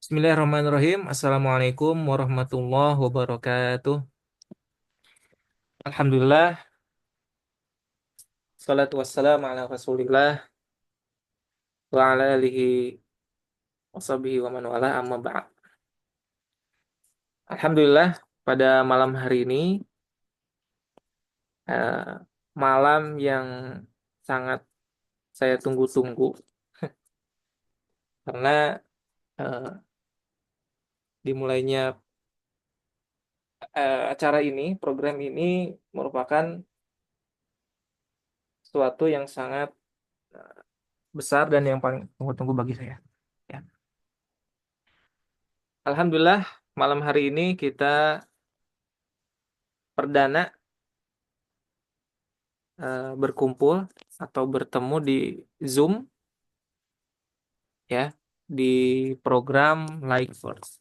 Bismillahirrahmanirrahim. Assalamualaikum warahmatullahi wabarakatuh. Alhamdulillah. Salatu wassalamu ala rasulillah wa ala alihi wa sahbihi wa man wala amma ba'd. Alhamdulillah, pada malam hari ini eh, malam yang sangat saya tunggu-tunggu karena eh, dimulainya acara ini, program ini merupakan sesuatu yang sangat besar dan yang paling tunggu-tunggu bagi saya. Ya. Alhamdulillah, malam hari ini kita perdana berkumpul atau bertemu di Zoom ya, di program Like First.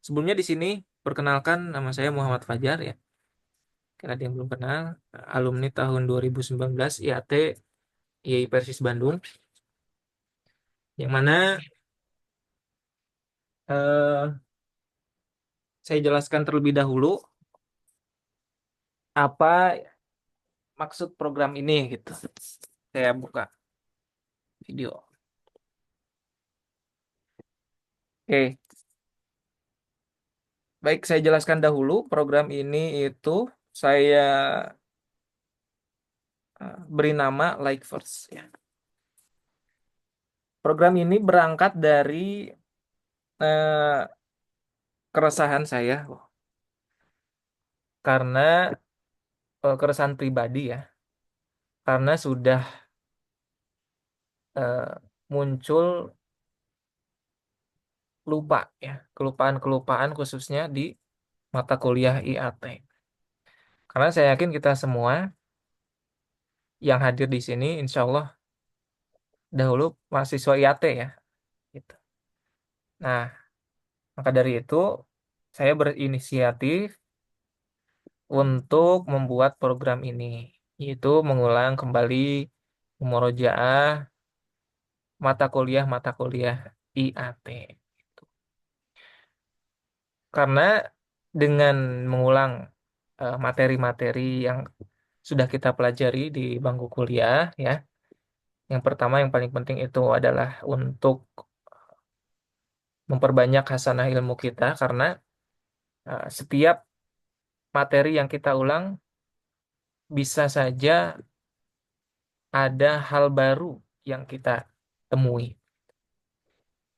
Sebelumnya di sini perkenalkan, nama saya Muhammad Fajar ya. Karena dia yang belum kenal, alumni tahun 2019 IAT IAI Persis Bandung, yang mana eh, saya jelaskan terlebih dahulu apa maksud program ini gitu. Saya buka video. Oke, baik, saya jelaskan dahulu program ini itu saya beri nama Like First ya. Program ini berangkat dari eh, keresahan saya karena keresahan pribadi ya, karena sudah eh, muncul lupa ya, kelupaan-kelupaan khususnya di mata kuliah IAT. Karena saya yakin kita semua yang hadir di sini insya Allah dahulu mahasiswa IAT ya gitu. Nah, maka dari itu saya berinisiatif untuk membuat program ini, yaitu mengulang kembali murojaah mata kuliah IAT. Karena dengan mengulang materi-materi yang sudah kita pelajari di bangku kuliah ya, yang pertama yang paling penting itu adalah untuk memperbanyak hasanah ilmu kita, karena setiap materi yang kita ulang bisa saja ada hal baru yang kita temui.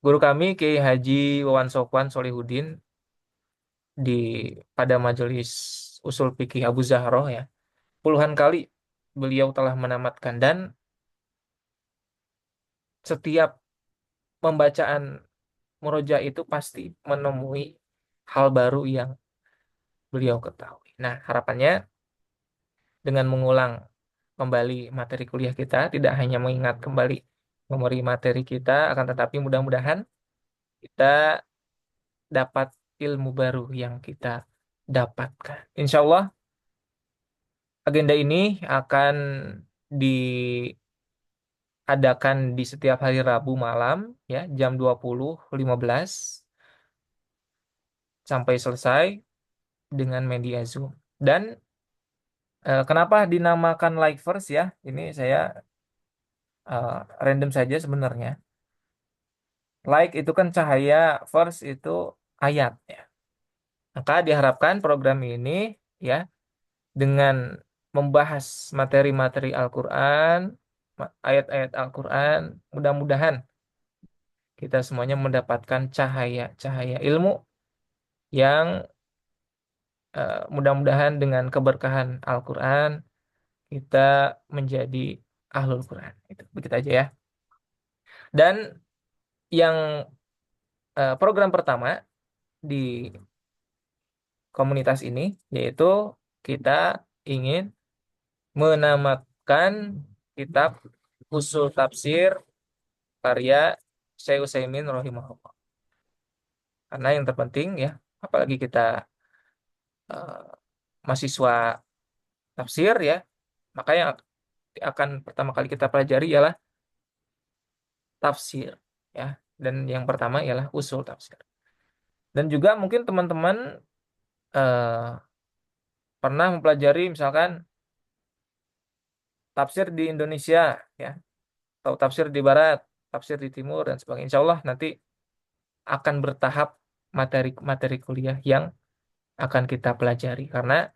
Guru kami Kiai Haji Wawan Sofwan Solihuddin di pada majelis usul fikih Abu Zahroh ya, puluhan kali beliau telah menamatkan, dan setiap pembacaan muroja itu pasti menemui hal baru yang beliau ketahui. Nah, harapannya dengan mengulang kembali materi kuliah kita, tidak hanya mengingat kembali memori materi kita, akan tetapi mudah-mudahan kita dapat ilmu baru yang kita dapatkan. Insya Allah agenda ini akan diadakan di setiap hari Rabu malam ya, jam 20.15 sampai selesai dengan media Zoom. Dan kenapa dinamakan Like First ya? Ini saya random saja sebenarnya. Like itu kan cahaya, first itu ayat ya. Maka diharapkan program ini ya, dengan membahas materi-materi Al-Quran, ayat-ayat Al-Quran, mudah-mudahan kita semuanya mendapatkan cahaya-cahaya ilmu yang mudah-mudahan dengan keberkahan Al-Quran kita menjadi ahlul Quran. Itu begitu aja ya. Dan yang program pertama di komunitas ini yaitu kita ingin menamakan kitab Usul Tafsir karya Syekh Utsaimin rahimahullah. Karena yang terpenting ya, apalagi kita eh, mahasiswa tafsir ya, maka yang akan pertama kali kita pelajari ialah tafsir ya. dan yang pertama ialah usul tafsir. Dan juga mungkin teman-teman pernah mempelajari misalkan tafsir di Indonesia, ya, atau tafsir di Barat, tafsir di Timur dan sebagainya. Insya Allah nanti akan bertahap materi-materi kuliah yang akan kita pelajari karena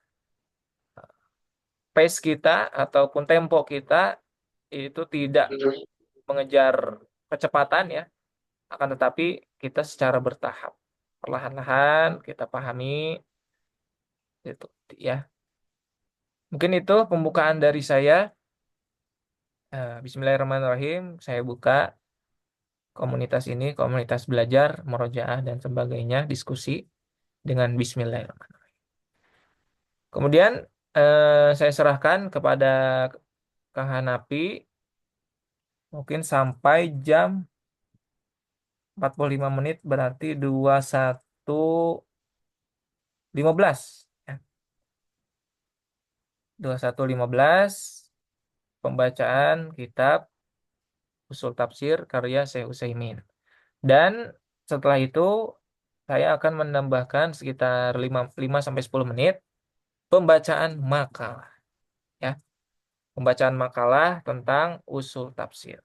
pace kita ataupun tempo kita itu tidak mengejar kecepatan, ya, akan tetapi kita secara bertahap, perlahan-lahan kita pahami itu, ya. Mungkin itu pembukaan dari saya. Bismillahirrahmanirrahim. Saya buka komunitas ini, komunitas belajar, murojaah dan sebagainya, diskusi dengan Bismillahirrahmanirrahim. Kemudian saya serahkan kepada Kang Hanapi mungkin sampai jam 45 menit, berarti 21.15, ya. 21.15 pembacaan kitab Usul Tafsir karya Syekh Utsaimin. Dan setelah itu saya akan menambahkan sekitar 5 sampai 10 menit pembacaan makalah, ya. Pembacaan makalah tentang usul tafsir.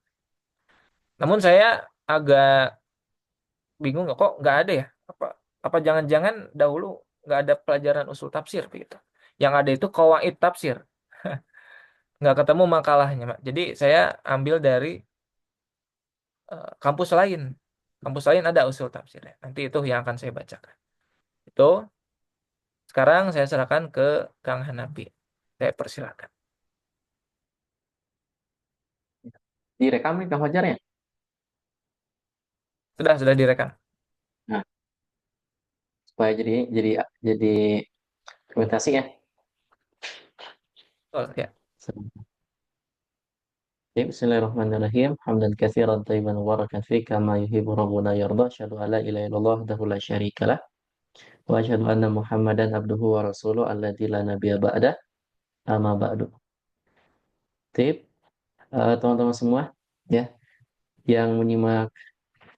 Namun saya agak bingung, kok nggak ada, ya? Apa apa jangan-jangan dahulu nggak ada pelajaran usul tafsir begitu? Yang ada itu qawaid tafsir. Nggak ketemu makalahnya, Mak. Jadi saya ambil dari kampus lain. Kampus lain ada usul tafsirnya. Nanti itu yang akan saya bacakan. Itu sekarang saya serahkan ke Kang Hanapi. Saya persilakan. Direkam nih Kang Fajar ya. Sudah direkam. Nah, supaya jadi dokumentasi ya. Oh, ya. Bismillahirrahmanirrahim. Hamdan katsiran tayyiban mubarakan fi kama yuhibbu rabbuna yarda. Asyhadu an la ilaha illallah wahdahu la syarikalah wa asyhadu anna Muhammadan abduhu wa rasuluh alladzi la nabiyya ba'da. Amma ba'du. Tip, teman-teman semua ya yang menyimak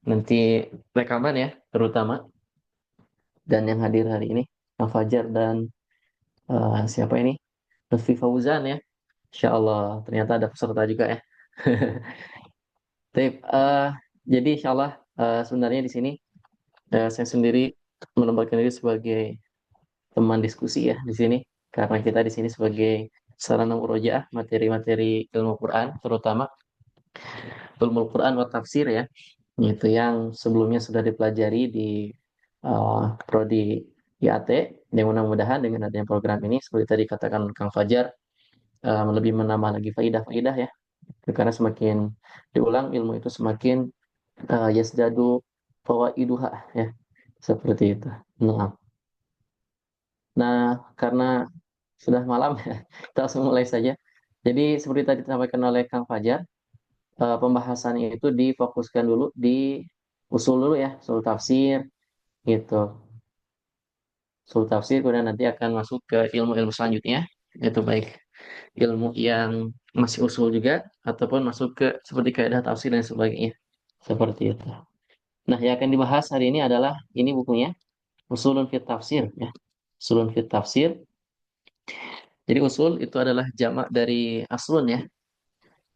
nanti rekaman ya, terutama dan yang hadir hari ini, Kang Fajar dan siapa ini? Lutfi Fauzan ya. Insya Allah ternyata ada peserta juga ya. Tip, jadi insya Allah sebenarnya di sini saya sendiri menempatkan diri sebagai teman diskusi ya di sini karena kita di sini sebagai sarana murojaah materi-materi ilmu Quran terutama ilmu Quran wa tafsir ya itu yang sebelumnya sudah dipelajari di prodi IAT yang mudah-mudahan dengan adanya program ini seperti tadi katakan Kang Fajar lebih menambah lagi faidah-faidah ya. Karena semakin diulang ilmu itu semakin yasdadu fawaiduha ya. Seperti itu. Nah, nah karena sudah malam ya, kita langsung mulai saja. Jadi seperti tadi disampaikan oleh Kang Fajar, pembahasannya itu difokuskan dulu di usul dulu ya, usul tafsir gitu. Usul tafsir kemudian nanti akan masuk ke ilmu-ilmu selanjutnya, yaitu baik ilmu yang masih usul juga ataupun masuk ke seperti kaidah tafsir dan sebagainya. Seperti itu. Nah, yang akan dibahas hari ini adalah ini bukunya, Usulun Fit Tafsir ya. Usulun Fit Tafsir. Jadi usul itu adalah jamak dari aslun ya.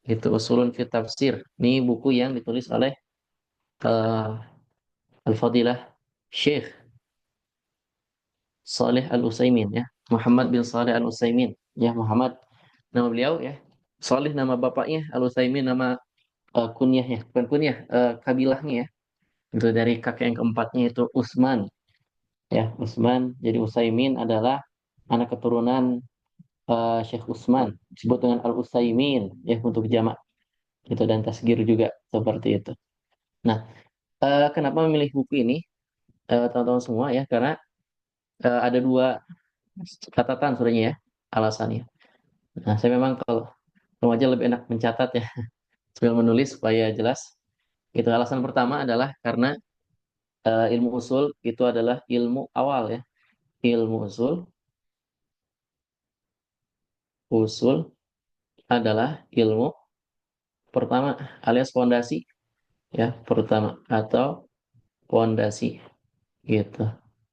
Itu Usulun Fit Tafsir. Ini buku yang ditulis oleh eh, Al-Fadilah Syekh Saleh Al-Utsaimin ya. Muhammad bin Saleh Al-Utsaimin. Ya, Muhammad nama beliau ya. Saleh nama bapaknya, Al-Utsaimin nama kunyahnya, bukan kunyah, kabilahnya ya. Itu dari kakek yang keempatnya itu Utsman. Ya, Utsman. Jadi Utsaimin adalah anak keturunan Syekh Utsman. Disebut dengan Al-Utsaimin ya untuk jamak. Itu dan tasgir juga seperti itu. Nah, kenapa memilih buku ini teman-teman semua ya? Karena ada dua catatan sebenarnya ya alasannya. Nah, saya memang kalau remaja lebih enak mencatat ya sambil menulis supaya jelas. Itu alasan pertama adalah karena ilmu usul itu adalah ilmu awal ya. Ilmu usul adalah ilmu pertama alias fondasi ya pertama atau pondasi gitu.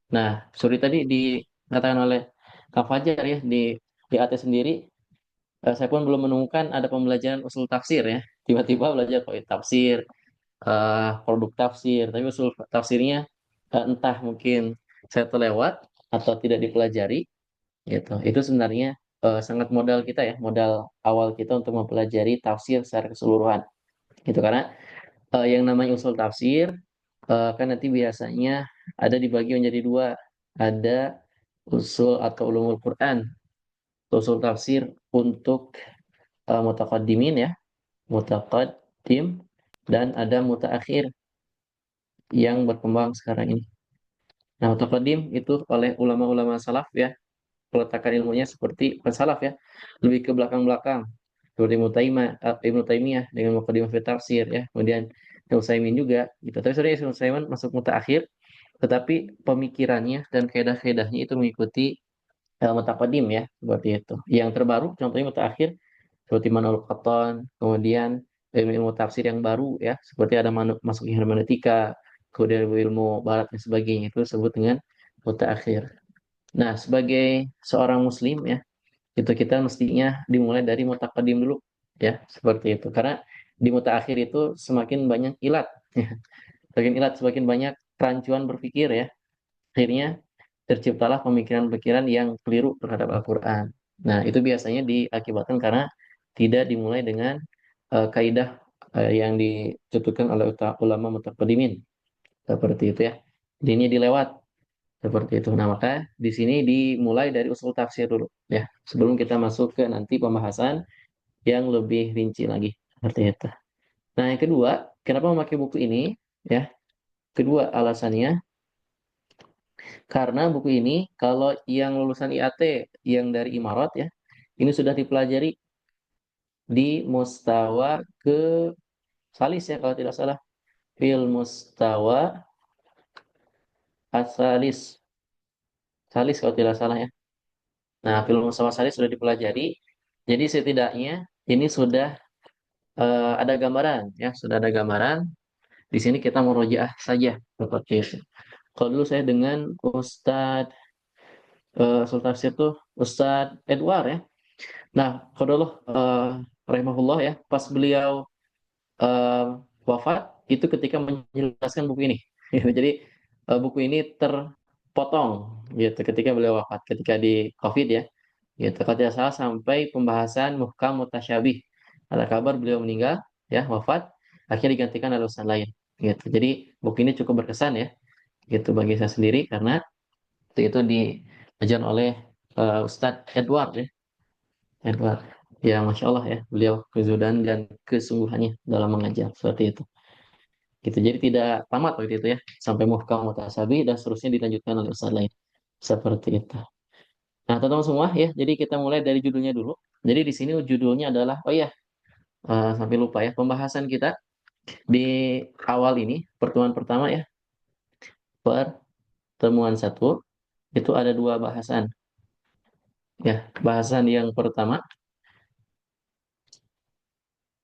Nah, sorry tadi dikatakan oleh Kak Fajar ya di AT sendiri, saya pun belum menemukan ada pembelajaran usul tafsir ya. Tiba-tiba belajar kok tafsir, produk tafsir, tapi usul tafsirnya entah mungkin saya terlewat atau tidak dipelajari gitu. Itu sebenarnya sangat modal kita ya, modal awal kita untuk mempelajari tafsir secara keseluruhan gitu. Karena yang namanya usul tafsir kan nanti biasanya ada dibagi menjadi dua, ada usul atau ulumul Quran, usul tafsir untuk mutaqaddimin ya, mutaqaddim, dan ada mutaakhir yang berkembang sekarang ini. Nah, mutaqaddim itu oleh ulama-ulama salaf ya, peletakan ilmunya seperti bukan salaf ya, lebih ke belakang-belakang. Seperti Ibnu Taimiyah dengan Muqaddimah fi Tafsir ya. Kemudian Ibnu Utsaimin juga gitu. Tapi sebenarnya Ibnu Utsaimin masuk mutaakhir, tetapi pemikirannya dan kaidah-kaidahnya itu mengikuti mutaqaddim ya, seperti itu. Yang terbaru contohnya mutaakhir seperti Manul Qattan, kemudian ilmu-ilmu tafsir yang baru ya, seperti ada masuk hermeneutika, kemudian ilmu barat dan sebagainya itu disebut dengan mutaakhir. Nah, sebagai seorang muslim ya, itu kita mestinya dimulai dari mutaqaddim dulu ya, seperti itu. Karena di mutaakhir itu semakin banyak ilat ya. Semakin ilat, semakin banyak kerancuan berpikir ya. Akhirnya terciptalah pemikiran-pemikiran yang keliru terhadap Al-Quran. Nah, itu biasanya diakibatkan karena tidak dimulai dengan kaidah yang dicetuskan oleh ulama mutaqaddimin seperti itu ya. Jadi ini dilewat seperti itu. Nah, maka di sini dimulai dari usul tafsir dulu ya, sebelum kita masuk ke nanti pembahasan yang lebih rinci lagi seperti itu. Nah, yang kedua, kenapa memakai buku ini ya? Kedua alasannya karena buku ini kalau yang lulusan IAT yang dari Imarat ya, ini sudah dipelajari di mustawa ke Salis ya kalau tidak salah. Fil mustawa asalis. Salis kalau tidak salah ya. Nah, fil mustawa Salis sudah dipelajari. Jadi setidaknya ini sudah ada gambaran ya, sudah ada gambaran. Di sini kita murojaah saja seperti itu. Kalau dulu saya dengan Ustadz Sultan tuh Ustadz Edward ya. Nah, Qadarullah rahimahullah ya, pas beliau eh, wafat itu ketika menjelaskan buku ini. Gitu. Jadi buku ini terpotong gitu ketika beliau wafat, ketika di COVID ya. Gitu. Kalau tidak salah sampai pembahasan muhkam mutasyabih. Ada kabar beliau meninggal ya, wafat, akhirnya digantikan oleh ustaz lain. Gitu. Jadi buku ini cukup berkesan ya, gitu bagi saya sendiri karena itu diajar oleh Ustadz Edward ya. Edward. Ya, Masya Allah ya, beliau kezudan dan kesungguhannya dalam mengajar seperti itu. Gitu. Jadi tidak tamat waktu itu ya, sampai muhkam mutasabi dan seterusnya dilanjutkan oleh ustaz lain. Seperti itu. Nah, teman-teman semua ya, jadi kita mulai dari judulnya dulu. Jadi di sini judulnya adalah, oh ya, sampai lupa ya, pembahasan kita di awal ini, pertemuan pertama ya, pertemuan satu, itu ada dua bahasan. Ya, bahasan yang pertama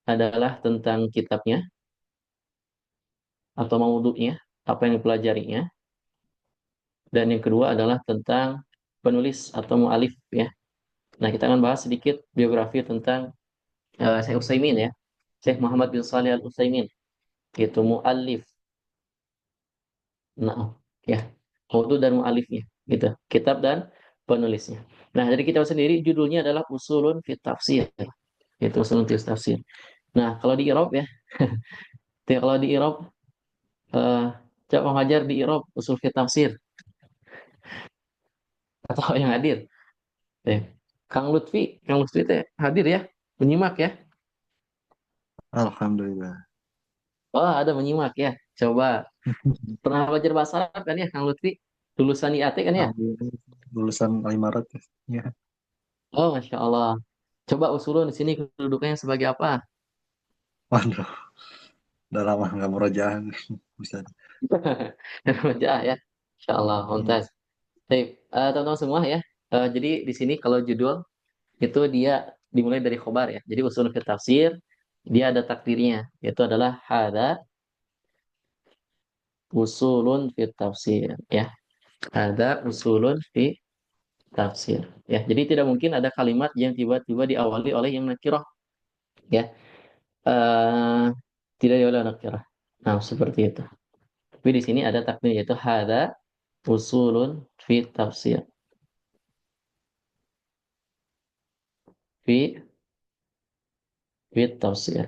adalah tentang kitabnya atau maudhu'nya, apa yang dipelajarinya. Dan yang kedua adalah tentang penulis atau mu'alif ya. Nah, kita akan bahas sedikit biografi tentang Syekh Utsaimin ya. Syekh Muhammad bin Shalih Al Utsaimin, itu mu'alif. Nah, ya. Maudhu' dan mu'alifnya gitu. Kitab dan penulisnya. Nah, dari kitab sendiri judulnya adalah Usulun fit Tafsir. Itu Usulun fit Tafsir. Nah, kalau di Irob ya, kalau di Irob eh coba mengajar di Irob usul fit Tafsir atau yang hadir. Eh, Kang Lutfi teh hadir ya, menyimak ya. Alhamdulillah. Oh, ada menyimak ya. Coba pernah belajar bahasa Arab kan ya, Kang Lutfi? Lulusan IAT kan ya? Alhamdulillah. Lulusan Alimarat ya. Ya. Oh, Masya Allah. Coba usulun di sini kedudukannya sebagai apa? Waduh, udah lama nggak murojaah. Bisa. Remaja ya. Masya Allah, Hmm. Mumtaz. Baik, teman-teman semua ya. Jadi di sini kalau judul itu dia dimulai dari khobar ya. Jadi usul ke tafsir dia ada takdirnya, yaitu adalah hada usulun fi tafsir ya. Ada usulun fi tafsir ya. Jadi tidak mungkin ada kalimat yang tiba-tiba diawali oleh yang nakirah ya. Eh, Tidak diawali oleh nakirah. Nah, seperti itu. Tapi di sini ada takdir yaitu hada usulun fi tafsir. Fi fi tafsir.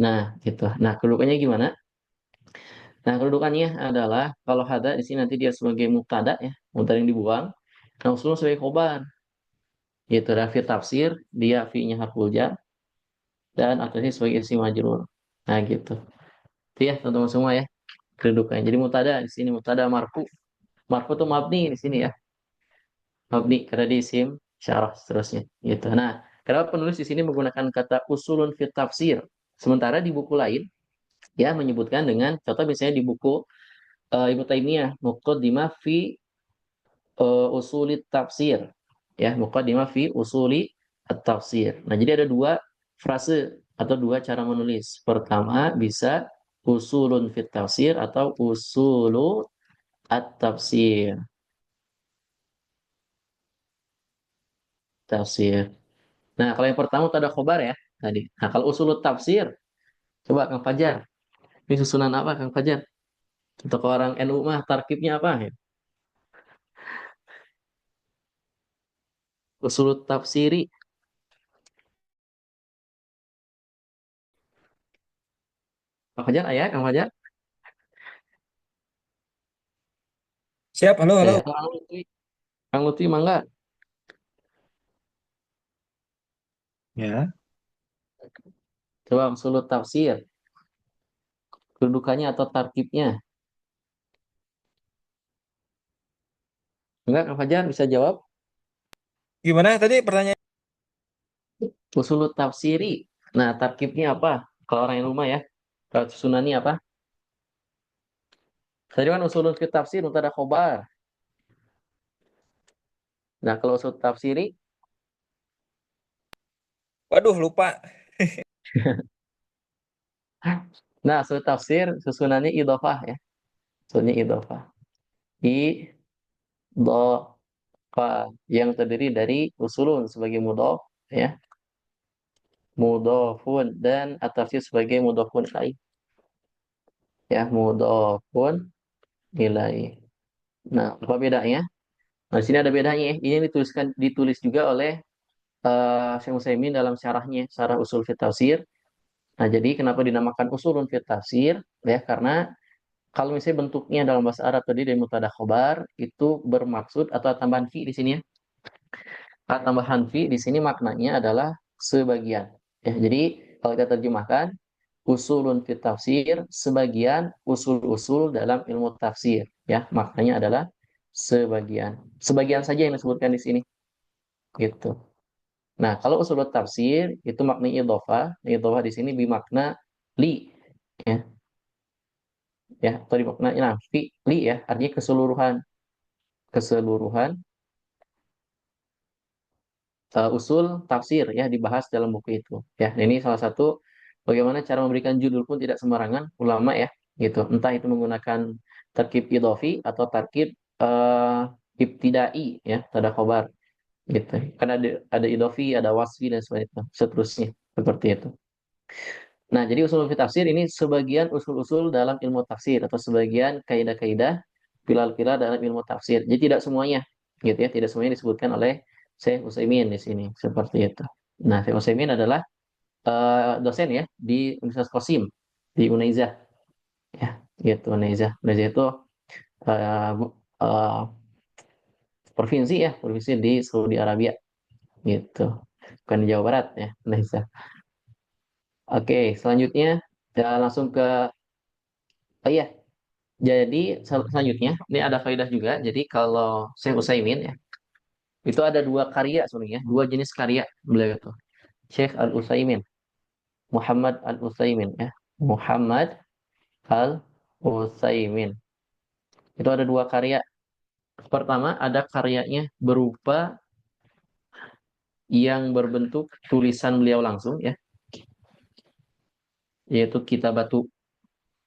Nah, gitu. Nah, kedudukannya gimana? Nah, kedudukannya adalah kalau hada di sini nanti dia sebagai mubtada ya, mubtada yang dibuang. Nah, usulun sebagai khobar. Gitu. Dan fi tafsir dia fi-nya harful jar dan atasnya sebagai isim majrur. Nah, gitu. Itu ya, teman-teman semua ya, kedudukannya. Jadi mubtada di sini mubtada marfu. Marfu itu mabni di sini ya. Mabni karena di isim syarah seterusnya gitu. Nah, kenapa penulis di sini menggunakan kata usulun fit tafsir? Sementara di buku lain ya menyebutkan dengan contoh misalnya di buku Ibnu Taimiyah Muqaddimah fi usuli tafsir ya Muqaddimah fi usuli at-tafsir. Nah, jadi ada dua frase atau dua cara menulis. Pertama bisa usulun fit tafsir atau usulu at-tafsir. Tafsir. Nah, kalau yang pertama itu ada khobar ya tadi. Nah, kalau usulut tafsir, coba Kang Fajar. Ini susunan apa Kang Fajar? Untuk orang NU mah tarkibnya apa ya? Usulut tafsiri. Kang Fajar ayah, Kang Fajar. Siap, halo, halo. Ya, Kang Lutfi. Kang Lutfi mangga. Ya, Coba usulut tafsir. Kedudukannya atau tarkibnya. Enggak, Kang Fajar bisa jawab. Gimana tadi pertanyaan? Usulut tafsiri. Nah, tarkibnya apa? Kalau orang yang rumah ya. Kalau susunannya apa? Tadi kan usulut fi tafsir, untuk ada khobar. Nah, kalau usulut tafsiri, Waduh, lupa. nah, usulut tafsir susunannya idofah ya. Susunannya idofah. Idofah yang terdiri dari usulun sebagai mudhof ya, mudhofun dan at-tafsir sebagai mudhofun ilaih ya, mudhofun ilaih. Nah, apa bedanya? Nah, di sini ada bedanya ya. Ini ditulis juga oleh Syekh Utsaimin dalam syarahnya, syarah usul fit tafsir. Nah, jadi kenapa dinamakan usulun fit tafsir? Ya, karena kalau misalnya bentuknya dalam bahasa Arab tadi dari mutada khobar itu bermaksud atau tambahan fi di sini ya. Tambahan fi di sini maknanya adalah sebagian. Ya, jadi kalau kita terjemahkan usulun fit tafsir, sebagian usul-usul dalam ilmu tafsir. Ya, maknanya adalah sebagian. Sebagian saja yang disebutkan di sini. Gitu. Nah, kalau usul tafsir itu maknanya idhofah. Idhofah di sini bermakna li. Ya, ya, atau dimakna nah, fi, li ya, artinya keseluruhan. Keseluruhan usul tafsir ya dibahas dalam buku itu ya. Nah, ini salah satu bagaimana cara memberikan judul pun tidak sembarangan ulama ya gitu, entah itu menggunakan tarkib idhofi atau tarkib ibtidai ya, tada khobar gitu kan, ada idhofi, ada wasfi dan sebagainya seterusnya seperti itu. Nah, jadi usul fi tafsir ini sebagian usul-usul dalam ilmu tafsir atau sebagian kaidah-kaidah pilal-pilal dalam ilmu tafsir. Jadi tidak semuanya gitu ya, tidak semuanya disebutkan oleh Syekh Utsaimin di sini seperti itu. Nah, Syekh Utsaimin adalah dosen ya di Universitas Qasim di Unaizah ya, gitu Unaizah. Unaizah itu uh, uh, provinsi ya, provinsi di Saudi Arabia gitu. Bukan di Jawa Barat ya, Unaizah. Oke, selanjutnya ya langsung ke oh iya. Jadi selanjutnya ini ada faedah juga. Jadi kalau Syekh Utsaimin ya, itu ada dua karya sebenarnya, dua jenis karya beliau itu. Syekh Al Utsaimin, Muhammad Al Utsaimin ya. Muhammad Al Utsaimin. Itu ada dua karya. Pertama ada karyanya berupa yang berbentuk tulisan beliau langsung ya, yaitu Kitabatu.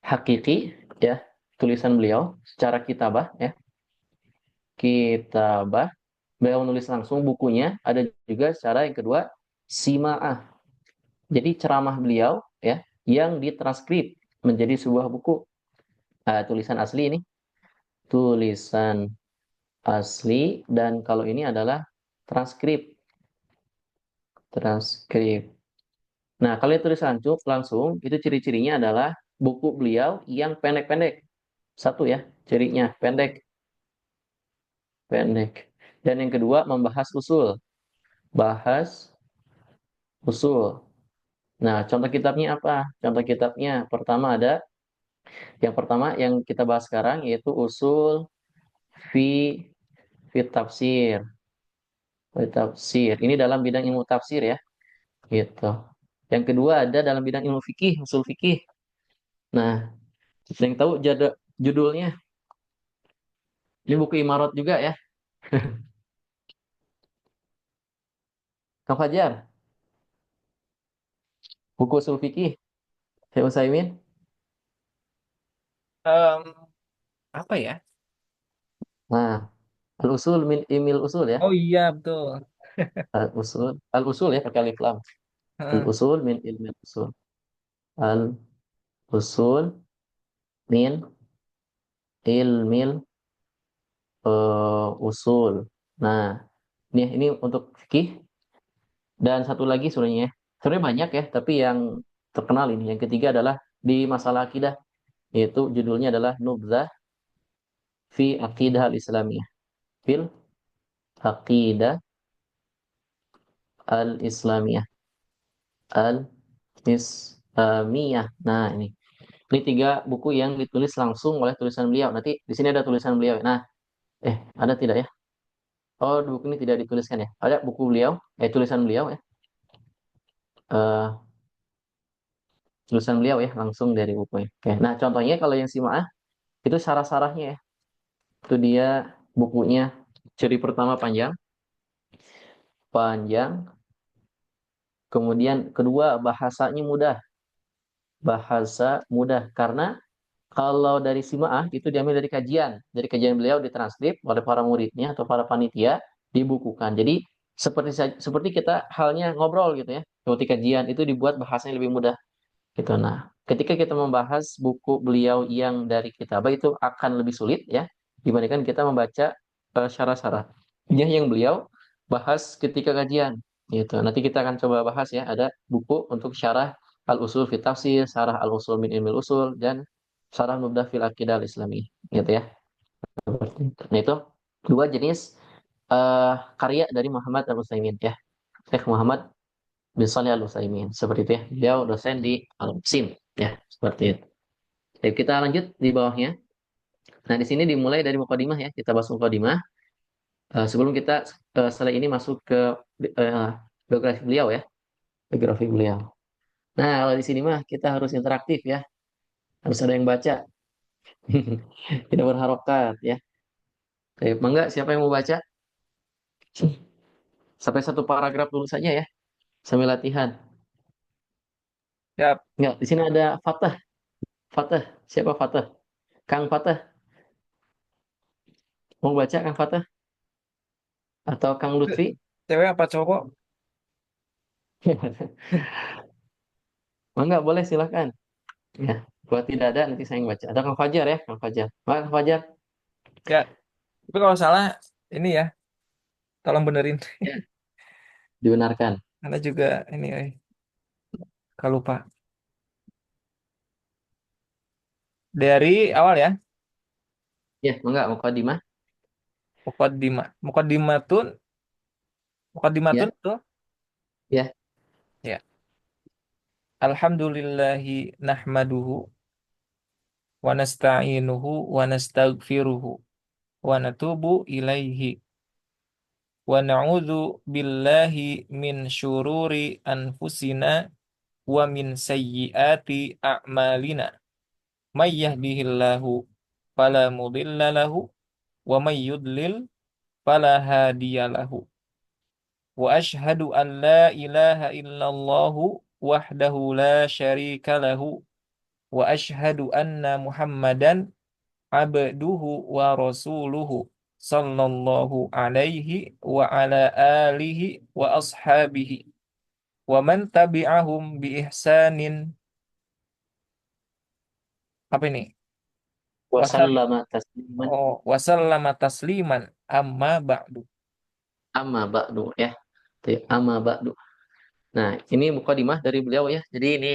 hakiki ya, tulisan beliau secara kitabah ya, kitabah, beliau menulis langsung bukunya. Ada juga cara yang kedua, simaah. Jadi ceramah beliau ya yang ditranskrip menjadi sebuah buku. Tulisan asli ini, tulisan asli, dan kalau ini adalah transkrip, transkrip. Nah, kalau yang tulis langsung itu ciri-cirinya adalah buku beliau yang pendek-pendek. Satu ya, cirinya pendek, pendek. Dan yang kedua membahas usul, bahas usul. Nah, contoh kitabnya apa? Contoh kitabnya pertama ada, yang pertama yang kita bahas sekarang yaitu usul fi fi tafsir. Fi tafsir. Ini dalam bidang ilmu tafsir ya, gitu. Yang kedua ada dalam bidang ilmu fikih, usul fikih. Nah, yang tahu judulnya? Ini buku Imarat juga ya, Kang Fajar. Buku usul fikih, Syekh Utsaimin. Em, apa ya? Nah, Al-Usul min Imil Usul ya. Oh iya betul. Al-Usul ya pakai alif lam. Heeh. Al-Usul min Ilmil Usul. Al-Usul min Ilmil Usul. Nah, ini untuk fikih, dan satu lagi sebenarnya. Sebenarnya banyak ya, tapi yang terkenal ini. Yang ketiga adalah di masalah akidah, yaitu judulnya adalah Nubzah fi Aqidah al-Islamiyah. Fil Aqidah al-Islamiyah. Al-Islamiyah. Nah, ini. Ini tiga buku yang ditulis langsung oleh tulisan beliau. Nanti di sini ada tulisan beliau. Nah, ada tidak ya? Oh, buku ini tidak dituliskan ya. Ada buku beliau, tulisan beliau ya. Eh, Tulisan beliau ya, langsung dari bukunya. Oke. Nah, contohnya kalau yang Simaah itu sarah-sarahnya ya. Itu dia bukunya. Ciri pertama panjang, panjang. Kemudian kedua bahasanya mudah, bahasa mudah. Karena kalau dari Simaah itu diambil dari kajian beliau ditranskrip oleh para muridnya atau para panitia, dibukukan. Jadi seperti kita halnya ngobrol gitu ya. Seperti kajian itu dibuat bahasanya lebih mudah gitu. Nah, ketika kita membahas buku beliau yang dari kitabah itu akan lebih sulit ya dibandingkan kita membaca syarah-syarahnya yang beliau bahas ketika kajian gitu. Nanti kita akan coba bahas ya, ada buku untuk syarah Al-Usul fi Tafsir, syarah Al-Usul min Ilmil Usul, dan syarah Nubdah fil Aqidah Al-Islami gitu ya. Seperti itu. Nah, itu dua jenis karya dari Muhammad Al-Utsaimin ya. Syekh Muhammad bin Shalih Al-Utsaimin. Seperti itu ya. Beliau dosen di Al-Musim ya, seperti itu. Jadi kita lanjut di bawahnya. Nah, di sini dimulai dari mukadimah ya. Kita bahas mukadimah. Sebelum kita setelah ini masuk ke eh, biografi beliau ya, biografi beliau. Nah, kalau di sini mah kita harus interaktif ya. Harus ada yang baca. Tidak berharokat ya. Oke, mangga siapa yang mau baca? Sampai satu paragraf dulu saja ya, sambil latihan. Siap. Enggak, di sini ada Fatah. Fatah, siapa Fatah? Kang Fatah. Mau baca Kang Fatah? Atau Kang Lutfi? Cewek apa cowok? Mangga, boleh silakan. Ya, buat tidak ada nanti saya yang baca. Ada Kang Fajar ya, Kang Fajar. Maka Kang Fajar, Ya. Tapi kalau salah ini ya, tolong benerin. ya, dibenarkan. Anda juga ini, kalau lupa. Dari awal ya. Ya, mangga mukadimah. Mukadimatun, mukadimatun Ya, tuh. ya. Ya. Alhamdulillahi nahmaduhu wa nasta'inuhu wa nastaghfiruhu wa natubu ilaihi wa na'udzu billahi min syururi anfusina wa min sayyiati a'malina. May yahdihillahu fala mudilla lahu wa may yudlil fala hadiya lahu. Wa ashhadu an la ilaha illallah wahdahu la syarika lahu wa asyhadu anna Muhammadan abduhu wa rasuluhu sallallahu alaihi wa ala alihi wa ashabihi wa man tabi'ahum bi ihsanin apa ini wasal Wasallama tasliman wasallama tasliman amma ba'du. amma ba'du ya. Amma ba'du. Nah, ini mukadimah dari beliau ya. Jadi ini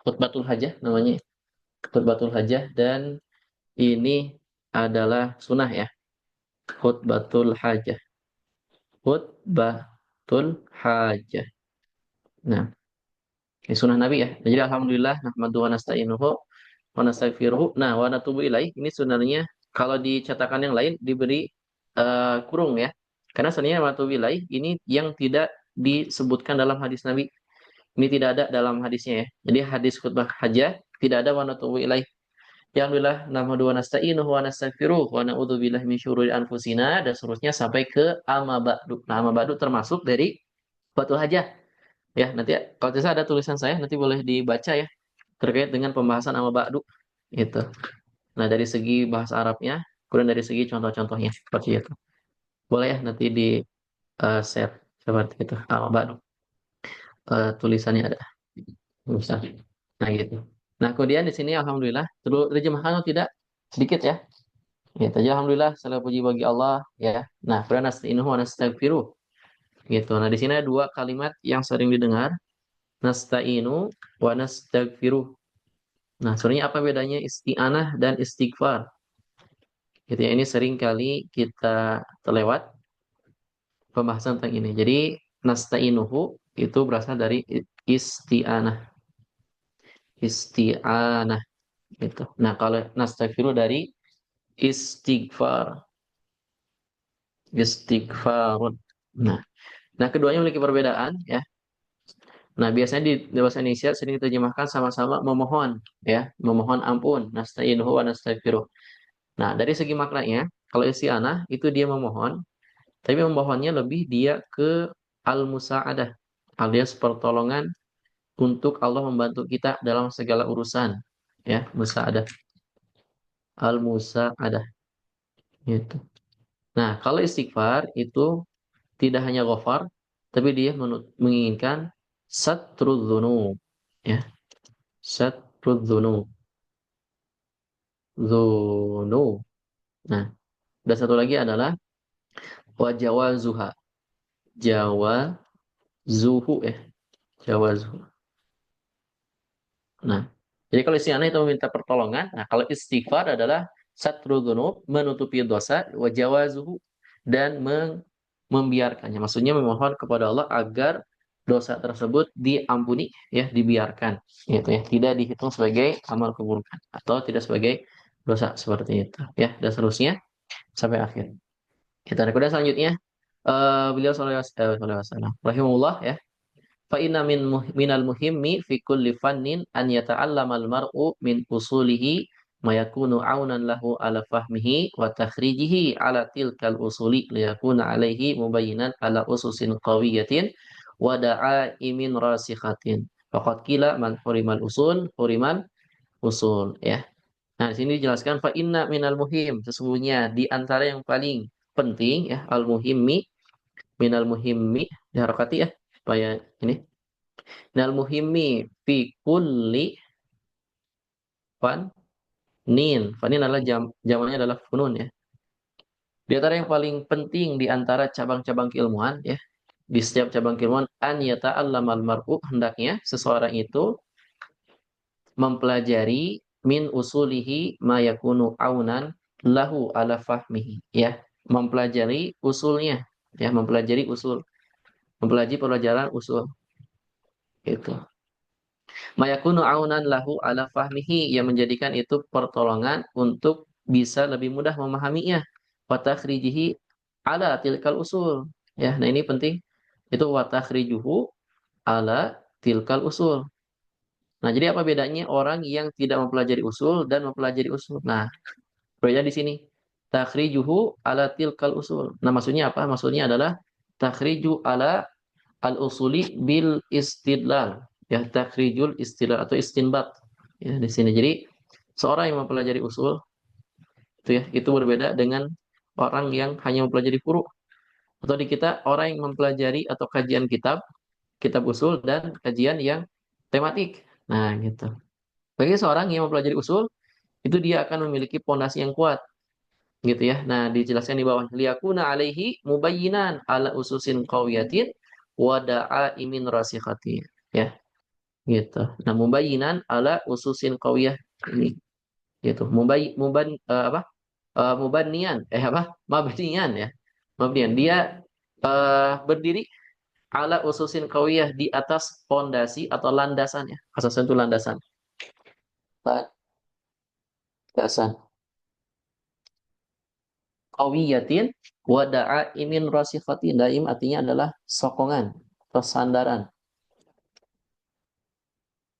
khutbatul hajah namanya. Khutbatul hajah dan ini adalah sunnah ya. Khutbatul hajah. Khutbatul hajah. Nah, ini sunnah Nabi ya. Jadi alhamdulillah nahmadu wa nasta'inuhu wa nastaghfiruhu. Nah, wa natubu ilaih ini sebenarnya kalau di cetakan yang lain diberi kurung ya. Karena sebenarnya wa natubu ilaih ini yang tidak disebutkan dalam hadis Nabi. Ini tidak ada dalam hadisnya ya. Jadi hadis khutbah hajah tidak ada wa natubu ilaih. Ya alhamdulillah nahmadu wa nasta'inuhu wa nastaghfiruh wa na'udzu billahi min syururi anfusina dan seterusnya sampai ke amma ba'du. Nah, amma ba'du termasuk dari khutbah hajah. Ya, nanti kalau tidak ada tulisan saya nanti boleh dibaca ya terkait dengan pembahasan amma ba'du itu. Nah, dari segi bahasa Arabnya, kemudian dari segi contoh-contohnya seperti itu. Boleh ya nanti di share seperti itu. Amma ba'du. Tulisannya ada. Bisa. Nah, gitu. Nah, kemudian di sini alhamdulillah terus terjemahkan atau tidak sedikit ya. Gitu aja alhamdulillah segala puji bagi Allah ya. Nah, kemudian nasta'inuhu wa nastaghfiruh. Gitu. Nah, di sini ada dua kalimat yang sering didengar. Nasta'inu wa nastaghfiruh. Nah, sebenarnya apa bedanya isti'anah dan istighfar? Gitu ya, ini sering kali kita terlewat pembahasan tentang ini. Jadi, nasta'inuhu itu berasal dari isti'anah. Isti'anah gitu. Nah, kalau nastaghfiruh dari istighfar. Istighfarun. Nah, nah keduanya memiliki perbedaan ya. Nah, biasanya di bahasa Indonesia sering diterjemahkan sama-sama memohon ya, memohon ampun, nasta'inuhu wa nastaghfiruh. Nah, dari segi maknanya, kalau isti'anah itu dia memohon, tapi memohonnya lebih dia ke al-musa'adah, alias pertolongan untuk Allah membantu kita dalam segala urusan. Ya, musa'adah. Al-musa'adah. Gitu. Nah, kalau istighfar itu tidak hanya ghafar, tapi dia menginginkan satrudz ya, satrudz dzunub. Nah, dan satu lagi adalah wajawazuha. Jawazuhu ya, jawazuhu. Nah, jadi kalau isti'anah itu meminta pertolongan, nah kalau istighfar adalah satrudz menutupi dosa, wajawazuhu dan membiarkannya. Maksudnya memohon kepada Allah agar dosa tersebut diampuni ya, dibiarkan gitu ya, tidak dihitung sebagai amal keburukan atau tidak sebagai dosa seperti itu ya, dan seterusnya sampai akhir. Kita kemudian selanjutnya beliau sallallahu alaihi wasallam rahimahullah ya. Fa inna minal muhimmi fi kulli fannin an yata'allama al-mar'u min usulihi ma yakunu aunan lahu ala fahmihi wa takhrijihi ala tilkal usuli liyakuna alaihi mubayyinan ala ususin qawiyatin wa da'imin rasikhatin. Faqad qila man hurimal usul hurimal usul ya. Nah, di sini dijelaskan fa inna minal muhim, sesungguhnya di antara yang paling penting ya, al muhimmi minal muhimmi diharokati ya supaya ini minal muhimmi fi kulli fanin adalah jamannya adalah funun ya. Di antara yang paling penting di antara cabang-cabang keilmuan ya, di setiap cabang keilmuan an yata'allamal mar'u, hendaknya seseorang itu mempelajari min usulihi ma yakunu aunan lahu ala fahmihi ya, mempelajari usulnya ya, mempelajari usul, mempelajari pelajaran usul itu. Mayakunu aunan lahu ala fahmihi, yang menjadikan itu pertolongan untuk bisa lebih mudah memahaminya. Watakhrijihi ala tilkal usul. Ya, nah ini penting. Itu watakhrijuhu ala tilkal usul. Nah, jadi apa bedanya orang yang tidak mempelajari usul dan mempelajari usul? Nah, bedanya di sini. Takhrijuhu ala tilkal usul. Nah, maksudnya apa? Maksudnya adalah takhriju ala al-usuli bil istidlal. Ya, takhrijul istidlal atau istinbat. ya di sini. Jadi seorang yang mempelajari usul itu ya itu berbeda dengan orang yang hanya mempelajari furu, atau di kita orang yang mempelajari atau kajian kitab kitab usul dan kajian yang tematik. Nah, gitu. Bagi seorang yang mempelajari usul, itu dia akan memiliki pondasi yang kuat, gitu ya. Nah, dijelaskan di bawah, liyakuna alaihi mubayyinan ala ususin qawiyatin wa da'aimin rasikhatin. Ya, gitu. Nah, mubayyinan ala ususin qawiyah ini, gitu. Apa? Mubanian, apa? Mabnian ya. Mabnian. Dia berdiri ala ususin qawiyah di atas pondasi atau landasannya. Asasan itu landasan. Landasan. Qawiyatin wa da'imin rasikhatin. Daim artinya adalah sokongan atau sandaran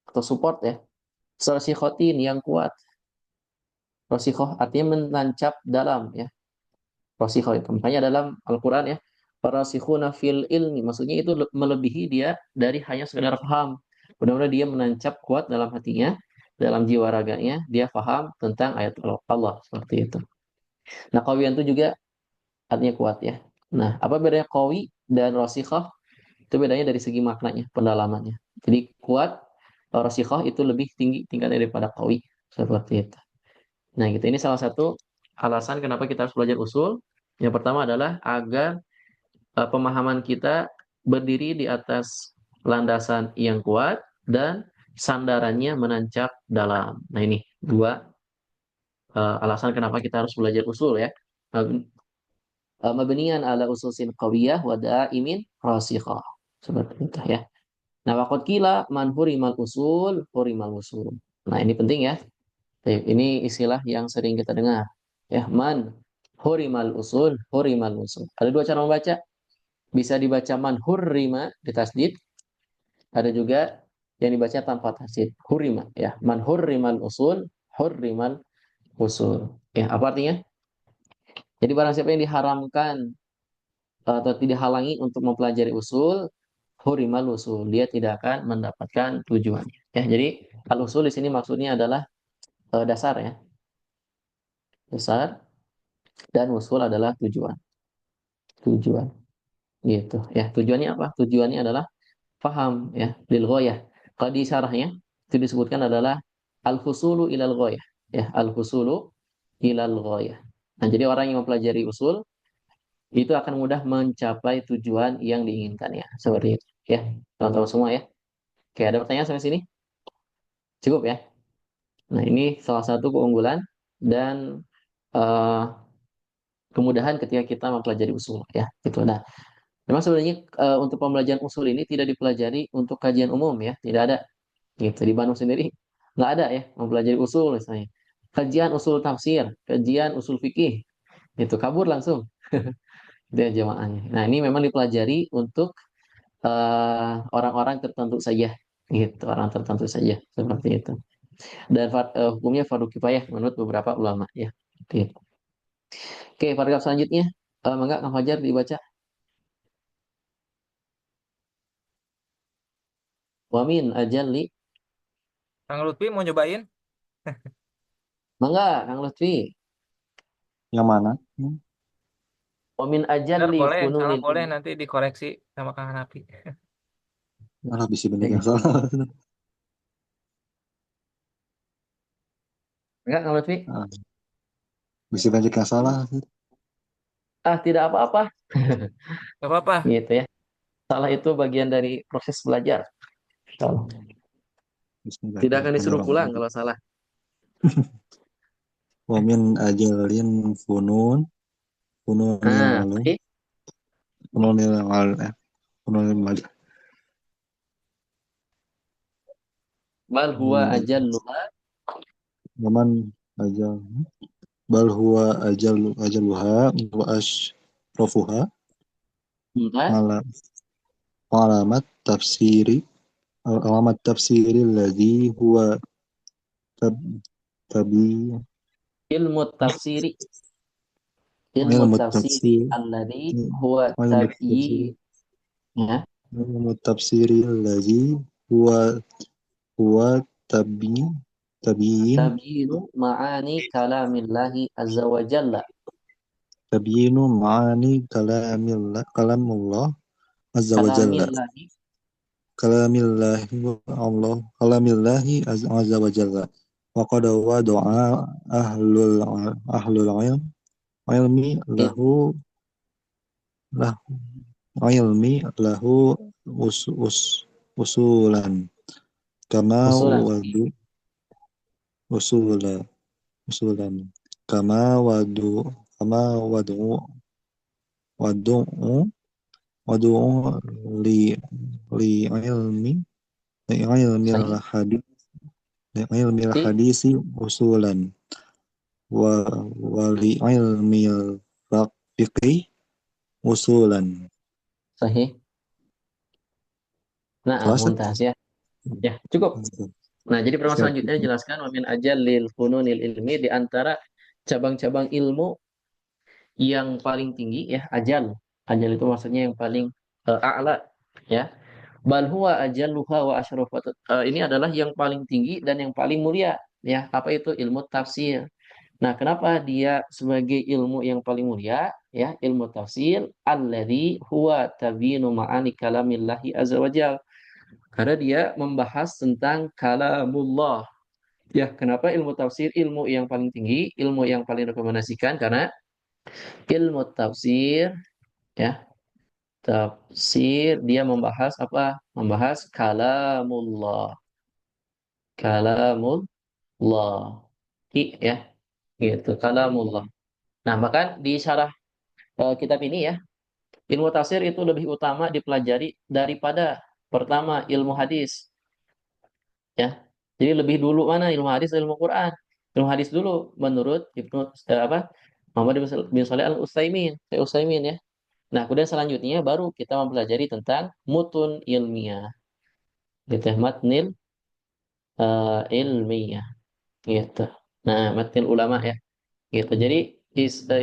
atau support ya. Rasikhatin yang kuat. Rasikhoh artinya menancap dalam ya. Rasikhoh itu. Makanya dalam Al-Qur'an ya, farasikhuna fil ilmi, maksudnya itu melebihi dia dari hanya sekedar paham. Benar-benar dia menancap kuat dalam hatinya, dalam jiwa raganya, dia paham tentang ayat Allah seperti itu. Nah, qawiyan itu juga artinya kuat ya. Nah, apa bedanya qawi dan rasikhah? Itu bedanya dari segi maknanya, pendalamannya. Jadi kuat, rasikhah itu lebih tinggi tingkatnya daripada qawi. Seperti itu. Nah, gitu. Ini salah satu alasan kenapa kita harus belajar usul. Yang pertama adalah agar pemahaman kita berdiri di atas landasan yang kuat dan sandarannya menancap dalam. Nah, ini dua alasan kenapa kita harus belajar usul ya. Mabniyan ala ususin qawiyah wa da'imin rasikhah. Seperti itu ya. Nah, waqad qila man hurimal usul, hurimal usul. Nah, ini penting ya. Baik, ini istilah yang sering kita dengar. Ya, man hurimal usul, hurimal usul. Ada dua cara membaca. Bisa dibaca man hurrima di tasdid, ada juga yang dibaca tanpa tasdid, hurima ya. Man hurrimal usul, hurrimal usul. Ya, apa artinya? Jadi barang siapa yang diharamkan atau tidak halangi untuk mempelajari usul, hurimal usul, dia tidak akan mendapatkan tujuannya. Ya, jadi al usul di sini maksudnya adalah dasar ya, dasar, dan usul adalah tujuan, tujuan gitu. Ya, tujuannya apa? Tujuannya adalah paham ya, lil ghayah. Kalau di syarahnya itu disebutkan adalah al husulu ilal ghayah, ya, al husulu ilal ghayah. Nah, jadi orang yang mempelajari usul itu akan mudah mencapai tujuan yang diinginkannya. Seperti itu ya. Teman-teman semua ya. Oke, ada pertanyaan sampai sini? Cukup ya. Nah, ini salah satu keunggulan dan eh, kemudahan ketika kita mempelajari usul ya. Gitu. Nah, memang sebenarnya untuk pembelajaran usul ini tidak dipelajari untuk kajian umum ya, tidak ada. Gitu. Di Bandung sendiri nggak ada ya mempelajari usul misalnya. Kajian usul tafsir, kajian usul fikih, itu kabur langsung dia jamaahnya. Nah, ini memang dipelajari untuk orang-orang tertentu saja, gitu, orang tertentu saja seperti itu. Dan hukumnya fardu kifayah menurut beberapa ulama ya. Gitu. Oke, paragraf selanjutnya, mangga Kang Fajar dibaca. Wamin ajalli, Kang Lutfi mau nyobain? mangga Kang Lutfi. Yang mana? Wamin Benar ajalli boleh, yang salah fununil boleh ilmi. nanti dikoreksi sama Kang Hanafi. Malah bisa banyak Ya, yang gitu. salah. Enggak Kang Lutfi? Ah, bisa banyak yang salah. Ah, tidak apa-apa. Gak apa-apa. Gitu ya. Salah itu bagian dari proses belajar. Salah. Bismillah, Tidak akan disuruh pulang Bismillahirrahmanirrahim. kalau salah. Wa min ajalin funun, fununil Ah, ulum, baik. fununil al, fununil mal, Bal huwa fununil ajalluha. waman ajal, bal huwa ajaluha wa ashrafuha Mumtaz. ala alamat tafsiri alamat tafsiri alladhi huwa tab, tabi Ilmu tafsiri. Ilmu ilmu tafsiri tafsir alladhi huwa ilmu tabyi. tafsir Ya. ilmu tafsiri alladhi huwa huwa tabi Tabiin Tabyinu ma'ani kalamillahi azza wa jalla. tabiinu ma'ani kalamullah azza wa jalla. Kalamillahi. Kalamillahi Allah kalamillahi azza wa jalla. Wa qad wada'a ahlul ilmi lahu lah ilmi lahu us, us, usulan kama Usulan. wadu usula usulan kama wadu wadu li li ilmi li ilmi al Sahih. hadis li ilmi al Sahih. hadisi usulan wa li ilmi al fiqhi usulan. Sahih. Nah, Kelas muntas ya. Ya, cukup. Nah, jadi permasalahan siap. selanjutnya dijelaskan wa min ajallil fununil ilmi, di antara cabang-cabang ilmu yang paling tinggi ya ajal. Ajal itu maksudnya yang paling a'la ya. Bal huwa ajalluha wa asyrafat. Ini adalah yang paling tinggi dan yang paling mulia ya. Apa itu? Ilmu tafsir. Nah, kenapa dia sebagai ilmu yang paling mulia ya? Ilmu tafsir alladzi huwa tabinu ma'ani kalamillahi azza wajal. Karena dia membahas tentang kalamullah. Ya, kenapa ilmu tafsir ilmu yang paling tinggi, ilmu yang paling rekomendasikan? Karena ilmu tafsir ya, tafsir dia membahas apa? Membahas kalamullah. Kalamullah. Ya, gitu. Kalamullah. Nah, maka di syarah kitab ini ya, ilmu tafsir itu lebih utama dipelajari daripada pertama ilmu hadis. Ya. Jadi lebih dulu mana ilmu hadis atau ilmu Quran? Ilmu hadis dulu menurut Muhammad bin Shalih Al Utsaimin, ya. Nah, kemudian selanjutnya baru kita mempelajari tentang mutun ilmiah, gitu ya, matnil ilmiah, gitu. Nah, matnil ulama ya, gitu. Jadi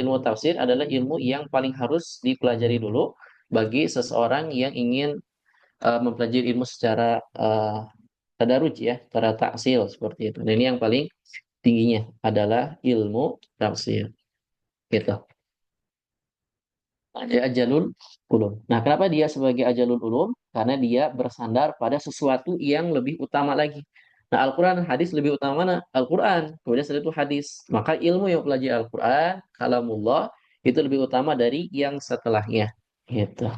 ilmu tafsir adalah ilmu yang paling harus dipelajari dulu bagi seseorang yang ingin mempelajari ilmu secara tadarruj ya, secara taksil seperti itu. Dan ini yang paling tingginya adalah ilmu tafsir, gitu. Dia ajalul ulum. Nah, kenapa dia sebagai ajalul ulum? Karena dia bersandar pada sesuatu yang lebih utama lagi. Nah, Al-Quran, hadis lebih utama mana? Al-Quran. Kemudian setelah itu hadis. Maka ilmu yang pelajari Al-Quran, kalamullah, itu lebih utama dari yang setelahnya. Gitu.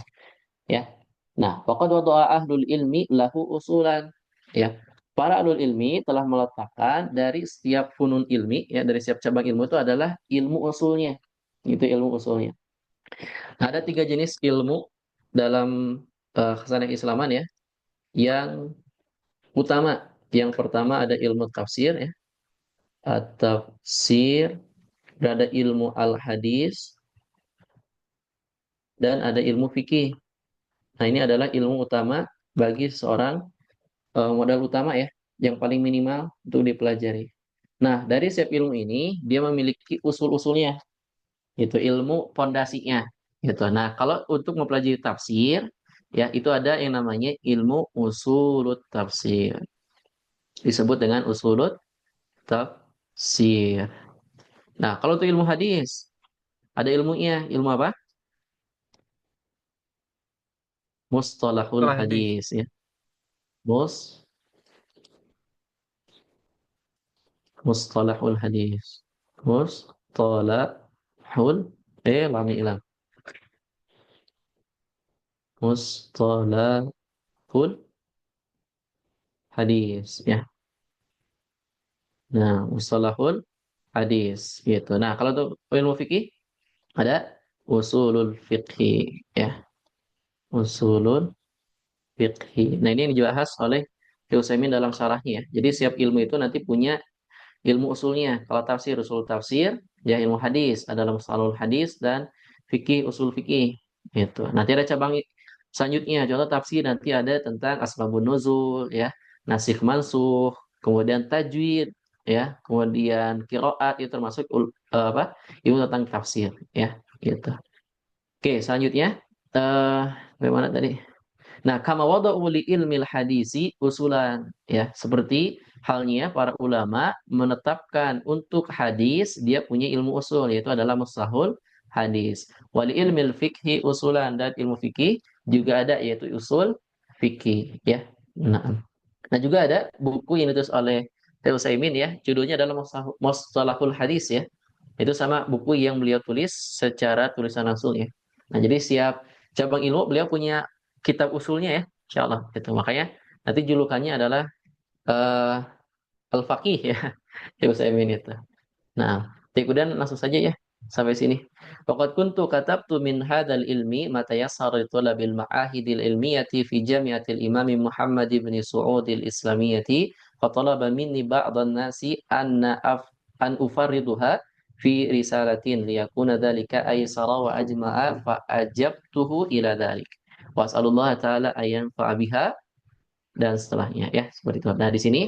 Ya. Nah, faqad wada'a ahlul ilmi lahu usulan. Ya. Para ahlul ilmi telah meletakkan dari setiap funun ilmi, ya, dari setiap cabang ilmu itu adalah ilmu usulnya. Itu ilmu usulnya. Nah, ada tiga jenis ilmu dalam khasanah Islaman ya, yang utama. Yang pertama ada ilmu tafsir ya, tafsir, dan ada ilmu al-hadis, dan ada ilmu fikih. Nah, ini adalah ilmu utama bagi seorang modal utama ya, yang paling minimal untuk dipelajari. Nah, dari setiap ilmu ini dia memiliki usul-usulnya, itu ilmu pondasinya, gitu. Nah, kalau untuk mempelajari tafsir, ya itu ada yang namanya ilmu usulut tafsir, disebut dengan usulut tafsir. Nah, kalau untuk ilmu hadis, ada ilmunya, ilmu apa? Mustalahul Setelah hadis. hadis, ya. Mus, mustalahul hadis. Mustalahul, lami ilang. Mustalahul hadis, ya. Nah, mustalahul hadis gitu. Nah, kalau untuk ilmu fikih ada usulul fikih ya, usulul fikih. Nah, ini yang dibahas oleh Syekh Utsaimin dalam syarahnya ya. Jadi setiap ilmu itu nanti punya ilmu usulnya. Kalau tafsir usul tafsir, ya ilmu hadis adalah musalul hadis, dan fikih usul fikih gitu. Nanti ada cabang selanjutnya. Contoh tafsir nanti ada tentang asbabun nuzul ya, nasikh mansukh, kemudian tajwid ya, kemudian qiraat, itu termasuk ilmu tentang tafsir ya gitu. Oke, selanjutnya bagaimana tadi? Nah, kama wada'u li ilmil hadisi usulan, ya, seperti halnya para ulama menetapkan untuk hadis dia punya ilmu usul, yaitu adalah mustalahul hadis. Wali ilmil fikhi usulan, dan ilmu fikih juga ada, yaitu usul fikih, ya. Nah, nah juga ada buku yang ditulis oleh Syekh Utsaimin, ya, judulnya adalah Mustalahul Hadis, ya. Itu sama buku yang beliau tulis secara tulisan langsung, ya. Nah, jadi siap cabang ilmu beliau punya kitab usulnya, ya, insya Allah. Itu makanya nanti julukannya adalah eh, Al-Faqih, ya, Syekh Utsaimin itu. Nah, kemudian langsung saja, ya, sampai sini. Waqad kuntu katabtu min hadzal ilmi ma tayassara li talabil ma'ahidil ilmiyati fi jami'atil Imam Muhammad ibn Su'ud al-Islamiyati fa talaba minni ba'dhan nasi an ufarriduha fi risalatin liyakuna dzalika aysara wa ajma'a fa ajabtuhu ila dzalik. Wa as'alullah ta'ala ayyan biha, dan setelahnya, ya, seperti itu. Nah, di sini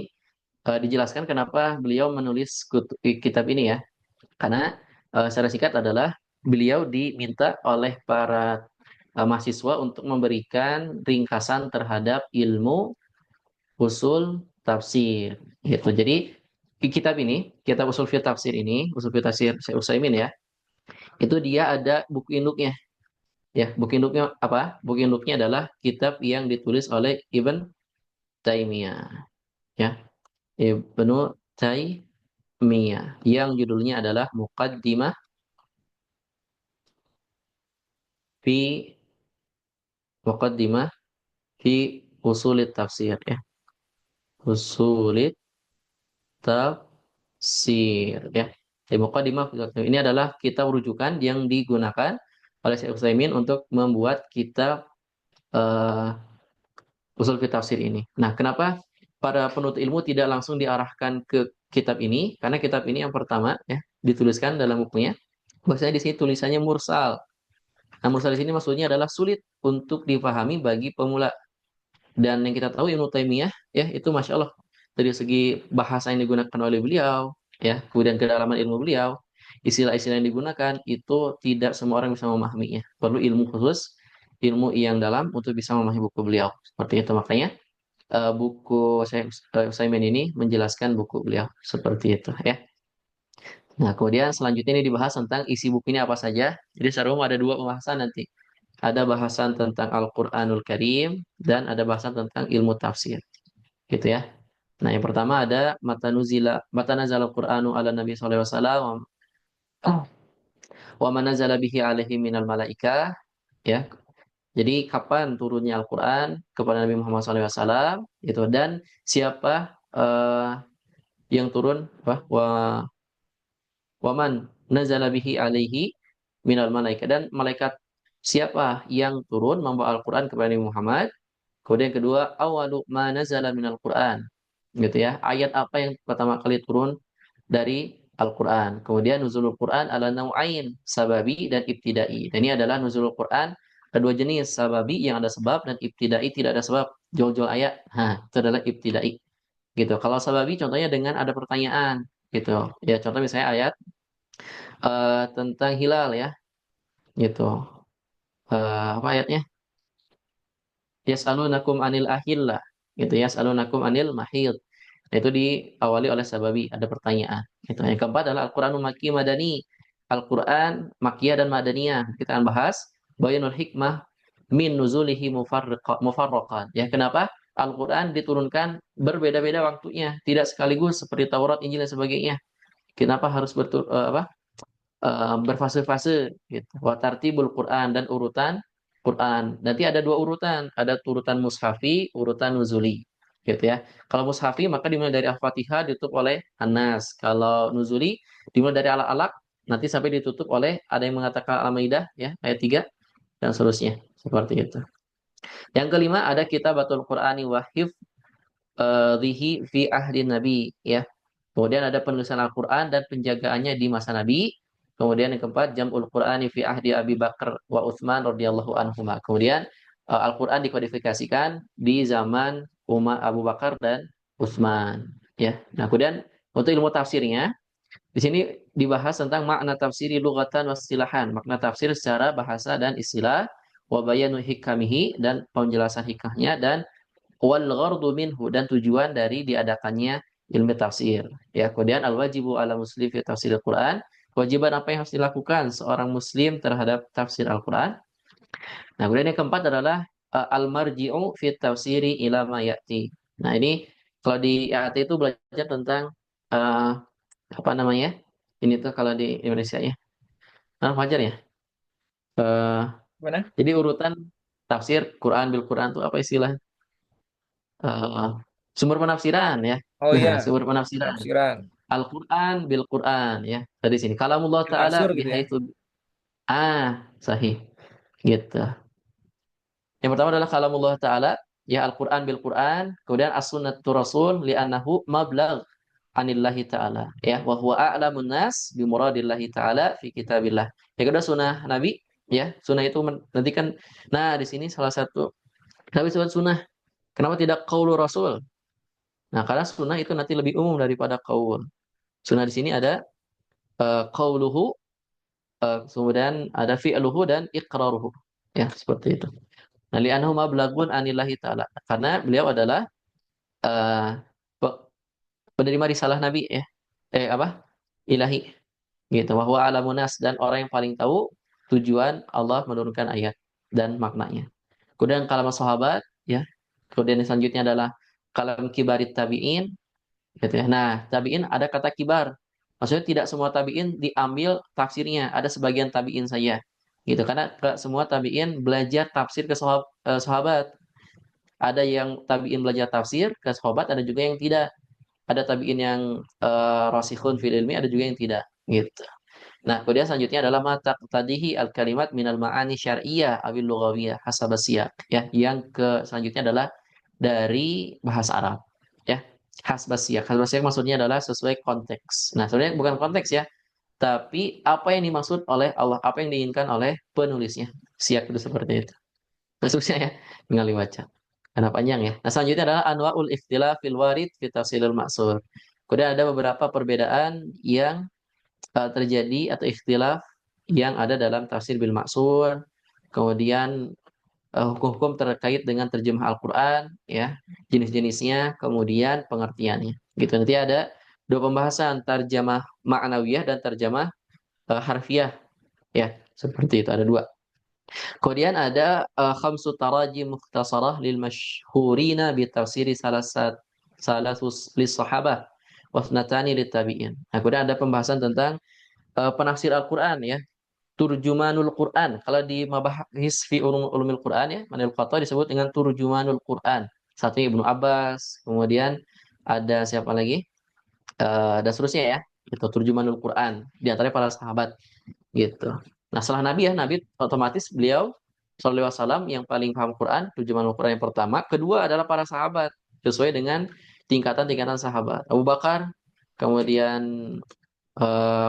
dijelaskan kenapa beliau menulis kitab ini, ya. Karena secara singkat adalah beliau diminta oleh para mahasiswa untuk memberikan ringkasan terhadap ilmu usul tafsir. Gitu. Jadi di kitab ini, kitab usul fi tafsir ini, usul fi tafsir Syekh Utsaimin, ya, itu dia ada buku induknya. Ya, buku induknya apa? Buku induknya adalah kitab yang ditulis oleh Ibn Taimiyah. Ya, Ibnu Taimiyah, yang judulnya adalah Muqaddimah fi Muqaddimah fi usulit tafsir, ya. Usulit tafsir, ya. Di Muqaddimah fi tafsir. Ini adalah kitab rujukan yang digunakan oleh Syekh Utsaimin untuk membuat kitab eh, usul fi tafsir ini. Nah, kenapa para penuntut ilmu tidak langsung diarahkan ke kitab ini? Karena kitab ini yang pertama, ya, dituliskan dalam bukunya. Bahwasanya di sini tulisannya mursal. Nah, mursal di sini maksudnya adalah sulit untuk dipahami bagi pemula. Dan yang kita tahu Ibnu Taimiyah, ya, itu masya Allah dari segi bahasa yang digunakan oleh beliau, ya, kemudian kedalaman ilmu beliau, istilah-istilah yang digunakan itu tidak semua orang bisa memahaminya. Perlu ilmu khusus, ilmu yang dalam untuk bisa memahami buku beliau. Seperti itu makanya buku saya Utsaimin ini menjelaskan buku beliau seperti itu, ya. Nah, kemudian selanjutnya ini dibahas tentang isi buku ini apa saja. Jadi secara umum ada dua pembahasan nanti. Ada bahasan tentang Al-Qur'anul Karim dan ada bahasan tentang ilmu tafsir. Gitu, ya. Nah, yang pertama ada matanazala Qur'anu ala Nabi sallallahu alaihi wasallam wa manazala bihi alaihi minal malaika, ya. Jadi kapan turunnya Al-Qur'an kepada Nabi Muhammad sallallahu alaihi wasallam, gitu, dan siapa yang turun apa waman nazala bihi alaihi minal malaika, dan malaikat siapa yang turun membawa Al-Qur'an kepada Nabi Muhammad. Kemudian yang kedua, awalu ma nazala minal Qur'an. Gitu, ya. Ayat apa yang pertama kali turun dari Al-Qur'an. Kemudian nuzulul Qur'an ala nau'ain, sababi dan ibtidai. Dan ini adalah nuzulul Qur'an ada dua jenis, sababi yang ada sebab dan ibtidai tidak ada sebab. Jol-jol ayat. Nah, itu adalah ibtidai. Gitu. Kalau sababi contohnya dengan ada pertanyaan, gitu. Ya, contoh misalnya ayat tentang hilal, ya. Gitu. Apa ayatnya? Yas'alunakum anil ahillah, gitu, yas'alunakum anil mahid. Nah, itu diawali oleh sababi, ada pertanyaan. Itu. Yang keempat adalah Al-Qur'anul Makki Madani. Al-Qur'an Makkiyah dan Madaniyah. Kita akan bahas bayanul hikmah min nuzulihi mufarraqan. Ya, kenapa Al-Qur'an diturunkan berbeda-beda waktunya, tidak sekaligus seperti Taurat, Injil dan sebagainya. Kenapa harus berfase-fase, gitu. Wa tartibul Quran, dan urutan Quran. Nanti ada dua urutan, ada urutan mushafi, urutan nuzuli, gitu, ya. Kalau mushafi maka dimulai dari Al-Fatihah ditutup oleh An-Nas. Kalau nuzuli dimulai dari Al-Alaq nanti sampai ditutup oleh ada yang mengatakan Al-Maidah, ya, ayat 3 dan seterusnya. Seperti itu. Yang kelima ada Kitabatul Qur'ani wa hifdhihi fi ahli Nabi, ya. Kemudian ada penulisan Al-Qur'an dan penjagaannya di masa Nabi. Kemudian yang keempat, Jam'ul Qur'ani fi ahdi Abi Bakar wa Utsman radhiyallahu anhuma. Kemudian Al-Qur'an dikodifikasikan di zaman Umar, Abu Bakar dan Utsman, ya. Nah, kemudian untuk ilmu tafsirnya di sini dibahas tentang makna tafsiri lughatan wa istilahan, makna tafsir secara bahasa dan istilah. wa bayanu hikamihi, dan penjelasan hikmahnya, dan wal ghardu minhu, dan tujuan dari diadakannya ilmu tafsir. Ya, kemudian al wajibu ala muslim fi tafsir Al-Qur'an, kewajiban apa yang harus dilakukan seorang muslim terhadap tafsir Al-Qur'an. Nah, kemudian yang keempat adalah al marji'u fi tafsiri ila ma ya'ti. Nah, ini kalau di IAT itu belajar tentang eh, apa namanya? Ini tuh kalau di Indonesia ya. Nah, wajar ya. Eh, Gimana? jadi urutan tafsir Quran bil Quran itu apa istilah? Eh, sumber penafsiran ya. Oh Nah, iya, sumber penafsiran. penafsiran. Al-Quran bil Quran ya. Dari sini. Kalamullah Bil Ta'ala maksur gitu ya. bihaitsu, sahih. Gitu. Yang pertama adalah kalamullah Ta'ala, ya Al-Quran bil Quran, kemudian as-sunnatu rasul li'annahu mablagh anillahi ta'ala, ya wa huwa a'lamun nas bi muradillahi ta'ala fi kitabillah. Yang kedua sunnah Nabi, ya sunnah itu nanti kan, nah di sini salah satu Nabi sebut sunnah, kenapa tidak qaulu rasul? Nah, karena sunnah itu nanti lebih umum daripada qaul. Sunnah di sini ada qauluhu, kemudian ada fi'luhu dan iqraruhu, ya seperti itu. Nah, li'annahu mablaghun anillahi ta'ala, karena beliau adalah eh, pe- penerima risalah Nabi ya. Apa? Ilahi gitu. Wa huwa alamun nas, dan orang yang paling tahu tujuan Allah menurunkan ayat dan maknanya. Kemudian kalam sahabat ya. Kemudian yang selanjutnya adalah kalam kibarit tabi'in gitu ya. Nah, tabi'in ada kata kibar. Maksudnya tidak semua tabi'in diambil tafsirnya, ada sebagian tabi'in saja. Gitu, karena semua tabi'in belajar tafsir ke sahabat. Ada yang tabi'in belajar tafsir ke sahabat, ada juga yang tidak. Ada tabi'in yang rasikhun fil ilmi, ada juga yang tidak. Gitu. Nah, kemudian selanjutnya adalah mata tadihi al kalimat minal ma'ani syar'iyyah awil lughawiyah hasab siyaq. Ya, yang ke selanjutnya adalah dari bahasa Arab. Ya, hasab siyaq. Hasab siyaq maksudnya adalah sesuai konteks. Nah, sebenarnya bukan konteks ya, tapi apa yang dimaksud oleh Allah, apa yang diinginkan oleh penulisnya. Siyaq itu seperti itu. Khususnya ya, tinggal dibaca. Karena panjang ya. Nah, selanjutnya adalah anwa'ul ikhtilaf fil warid fi tafsilil ma'sur. Kemudian ada beberapa perbedaan yang terjadi atau ikhtilaf yang ada dalam tafsir bil maksur, kemudian hukum-hukum terkait dengan terjemah Al-Qur'an ya, jenis-jenisnya, kemudian pengertiannya. Gitu. Nanti ada dua pembahasan, terjemah ma'nawiyah dan terjemah harfiah ya. Seperti itu ada dua. Kemudian ada khamsu taraji mukhtasarah lil masyhurina bi tafsiri salasus lis sahabah wa thnatani lit tabi'in. Nah, kemudian ada pembahasan tentang penafsir Al-Qur'an ya. Turjumanul Qur'an. Kalau di Mabahis fi Ulumil Qur'an ya, Manil Qata disebut dengan Turjumanul Qur'an. Satunya Ibnu Abbas, kemudian ada siapa lagi? Dan seterusnya ya. Itu Turjumanul Qur'an di antaranya para sahabat gitu. Nah, setelah Nabi ya, Nabi otomatis beliau Shallallahu Alaihi Wasallam yang paling paham Quran, Turjumanul Quran yang pertama, kedua adalah para sahabat sesuai dengan tingkatan-tingkatan sahabat. Abu Bakar, kemudian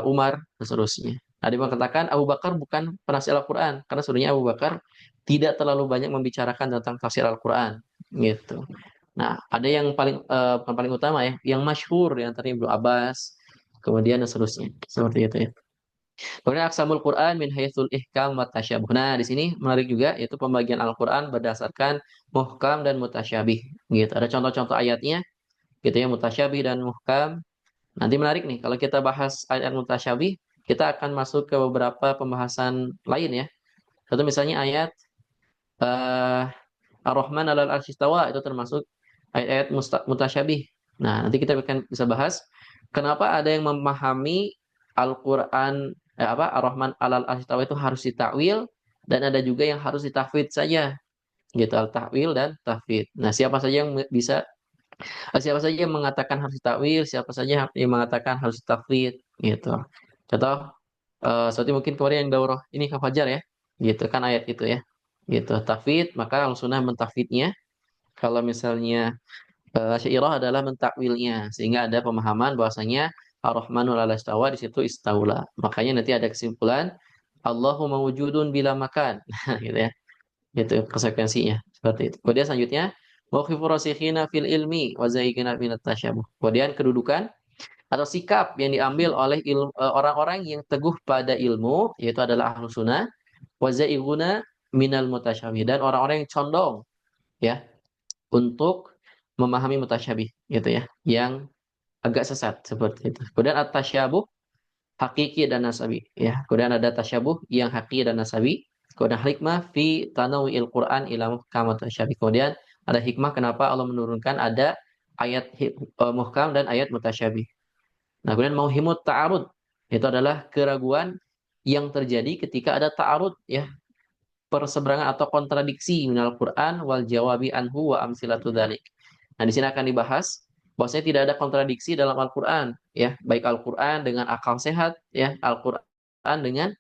Umar, dan seterusnya. Ada yang mengatakan Abu Bakar bukan penafsir Al-Quran, karena sebenarnya Abu Bakar tidak terlalu banyak membicarakan tentang tafsir Al-Quran, gitu. Nah, ada yang paling bukan paling utama ya, yang masyhur yang tadi Ibnu Abbas, kemudian dan seterusnya, seperti itu ya. Kemudian aksamul Quran min haitsul ihkam wa tasyabuh. Nah, di sini menarik juga yaitu pembagian Al-Quran berdasarkan muhkam dan mutasyabih. Gitu. Ada contoh-contoh ayatnya, gitu ya, mutasyabih dan muhkam. Nanti menarik nih, kalau kita bahas ayat mutasyabih, kita akan masuk ke beberapa pembahasan lain ya. Satu misalnya ayat eh, Ar-Rahman 'alal 'arsy istawa, itu termasuk ayat-ayat mutasyabih. Nah, nanti kita akan bisa bahas kenapa ada yang memahami Al-Qur'an Ar-Rahman 'alal 'arsy istawa itu harus ditakwil, dan ada juga yang harus ditafwid saja. Gitu, al-tahwil dan tafwid. Nah, siapa saja yang mengatakan harus ditakwil, siapa saja yang mengatakan harus ditafwid gitu. Contoh seperti mungkin kemarin yang daurah ini Kak Fajar ya. Gitu kan ayat itu ya. Gitu, tafwid, maka al-sunnah mentafwidnya. Kalau misalnya syairah adalah mentakwilnya, sehingga ada pemahaman bahwasanya Ar-Rahmanul 'ala istawa di situ istaula. Makanya nanti ada kesimpulan Allahu mawjudun bila makan. Gitu ya. Itu konsekuensinya seperti itu. Kemudian selanjutnya mauqifur rasikhina fil ilmi wa zayyina minat tasyabuh. Kemudian kedudukan atau sikap yang diambil oleh orang-orang yang teguh pada ilmu, yaitu adalah ahlu sunnah, wa zayyuna minal mutasyabih, dan orang-orang yang condong ya untuk memahami mutasyabih gitu ya, yang agak sesat seperti itu. Kemudian at-tasyabuh hakiki dan nasabi ya. Kemudian ada tasyabuh yang hakiki dan nasabi. Kemudian hikmah fi tanawil Quran ila muhkam mutasyabi. Kemudian ada hikmah kenapa Allah menurunkan ada ayat muhkam dan ayat mutasyabi. Nah, kemudian mauhimut ta'arud itu adalah keraguan yang terjadi ketika ada ta'arud ya, perseberangan atau kontradiksi minal Quran wal jawabi anhu wa amsilatu dzalik. Nah, di sini akan dibahas bahwasanya tidak ada kontradiksi dalam Al-Qur'an ya, baik Al-Qur'an dengan akal sehat ya, Al-Qur'an dengan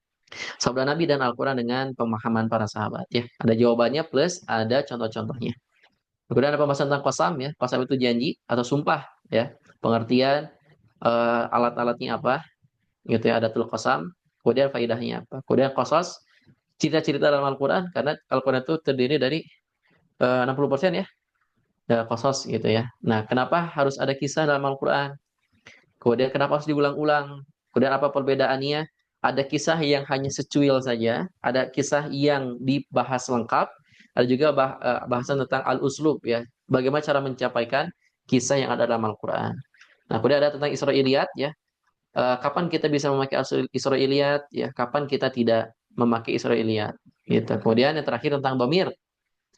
sabda Nabi, dan Al-Qur'an dengan pemahaman para sahabat ya. Ada jawabannya plus ada contoh-contohnya. Kemudian ada pembahasan tentang qasam ya. Qasam itu janji atau sumpah ya. Pengertian alat-alatnya apa gitu ya, adatul qasam. Kemudian faidahnya apa. Kemudian qasas, cerita-cerita dalam Al-Qur'an, karena Al-Qur'an itu terdiri dari 60% ya, qasas gitu ya. Nah, kenapa harus ada kisah dalam Al-Qur'an? Kemudian kenapa harus diulang-ulang? Kemudian apa perbedaannya? Ada kisah yang hanya secuil saja, ada kisah yang dibahas lengkap, ada juga bahasan tentang al-uslub ya, bagaimana cara mencapaikan kisah yang ada dalam Al-Qur'an. Nah, kemudian ada tentang Israiliyat ya. Kapan kita bisa memakai Israiliyat ya, kapan kita tidak memakai Israiliyat gitu. Kemudian yang terakhir tentang domir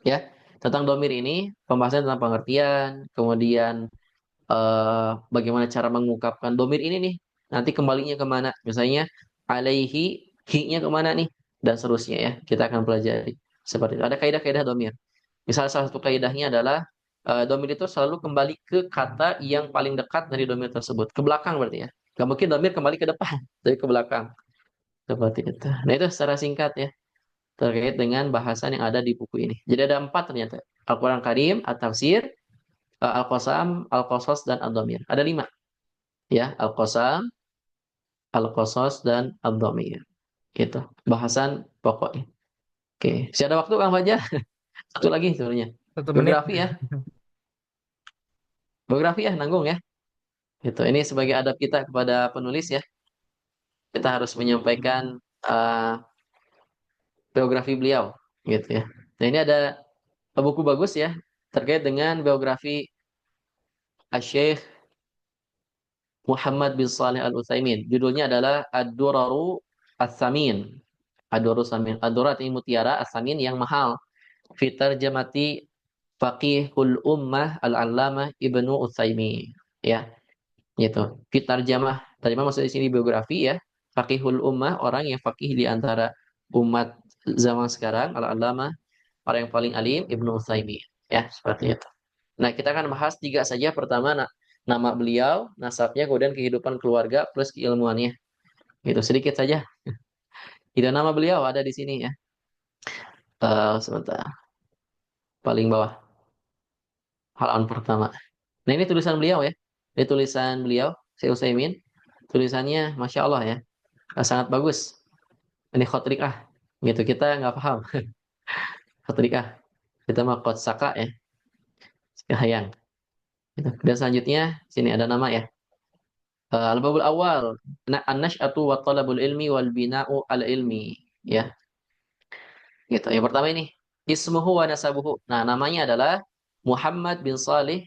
ya. Tentang domir ini pembahasan tentang pengertian, kemudian bagaimana cara mengungkapkan domir ini nih, nanti kembalinya kemana, misalnya alaihi, hi-nya kemana nih, dan seterusnya ya, kita akan pelajari seperti itu. Ada kaidah-kaidah domir, misal salah satu kaidahnya adalah domir itu selalu kembali ke kata yang paling dekat dari domir tersebut, ke belakang berarti ya, nggak mungkin domir kembali ke depan tapi ke belakang seperti itu. Nah, itu secara singkat ya terkait dengan bahasan yang ada di buku ini. Jadi ada 4 ternyata: Al-Quran Karim, At-Tafsir, Al-Qasam, Al-Qasas, dan Ad-Dhamir. Ada 5 ya, Al-Qasam, Al-Qasas, dan Ad-Dhamir. Gitu. Bahasan pokoknya. Oke, masih ada waktu Kang Fajar? Satu lagi sebenarnya. 1 menit. Biografi ya. Biografi ya, nanggung ya. Gitu. Ini sebagai adab kita kepada penulis ya. Kita harus menyampaikan biografi beliau gitu ya. Nah, ini ada buku bagus ya terkait dengan biografi Asy-Syaikh Muhammad bin Shalih Al-Utsaimin. Judulnya adalah Ad-Duraru As-Samin. Ad-Duraru As-Samin. Ad-Durat ini mutiara, As-Samin yang mahal. Fi tarjamati Faqihul Ummah Al-Allamah Ibnu Utsaimin. Ya, gitu. Fi tarjamah. Tarjamah maksudnya di sini biografi ya. Faqihul Ummah, orang yang faqih di antara umat zaman sekarang, Al-Allamah, orang yang paling alim, Ibnu Utsaimin. Ya, seperti itu. Nah, kita akan bahas 3 saja. Pertama, nama beliau, nasabnya, kemudian kehidupan keluarga, plus keilmuannya. Gitu, sedikit saja. Itu nama beliau ada di sini ya. Sebentar. Paling bawah, halaman pertama. Nah, ini tulisan beliau ya. Ini tulisan beliau, Syekh Utsaimin. Tulisannya, Masya Allah ya. Sangat bagus. Ini khotrikah. Gitu, kita nggak paham. Khotrikah. Kita mah kot saka ya. Sekahayang. Gitu. Dan selanjutnya, sini ada nama ya. Al-babul awal, an-nash'atu wa talabul ilmi wal bina'u al-ilmi. Ya, gitu. Yang pertama ini, ismuhu wa nasabuhu. Nah, namanya adalah Muhammad bin Salih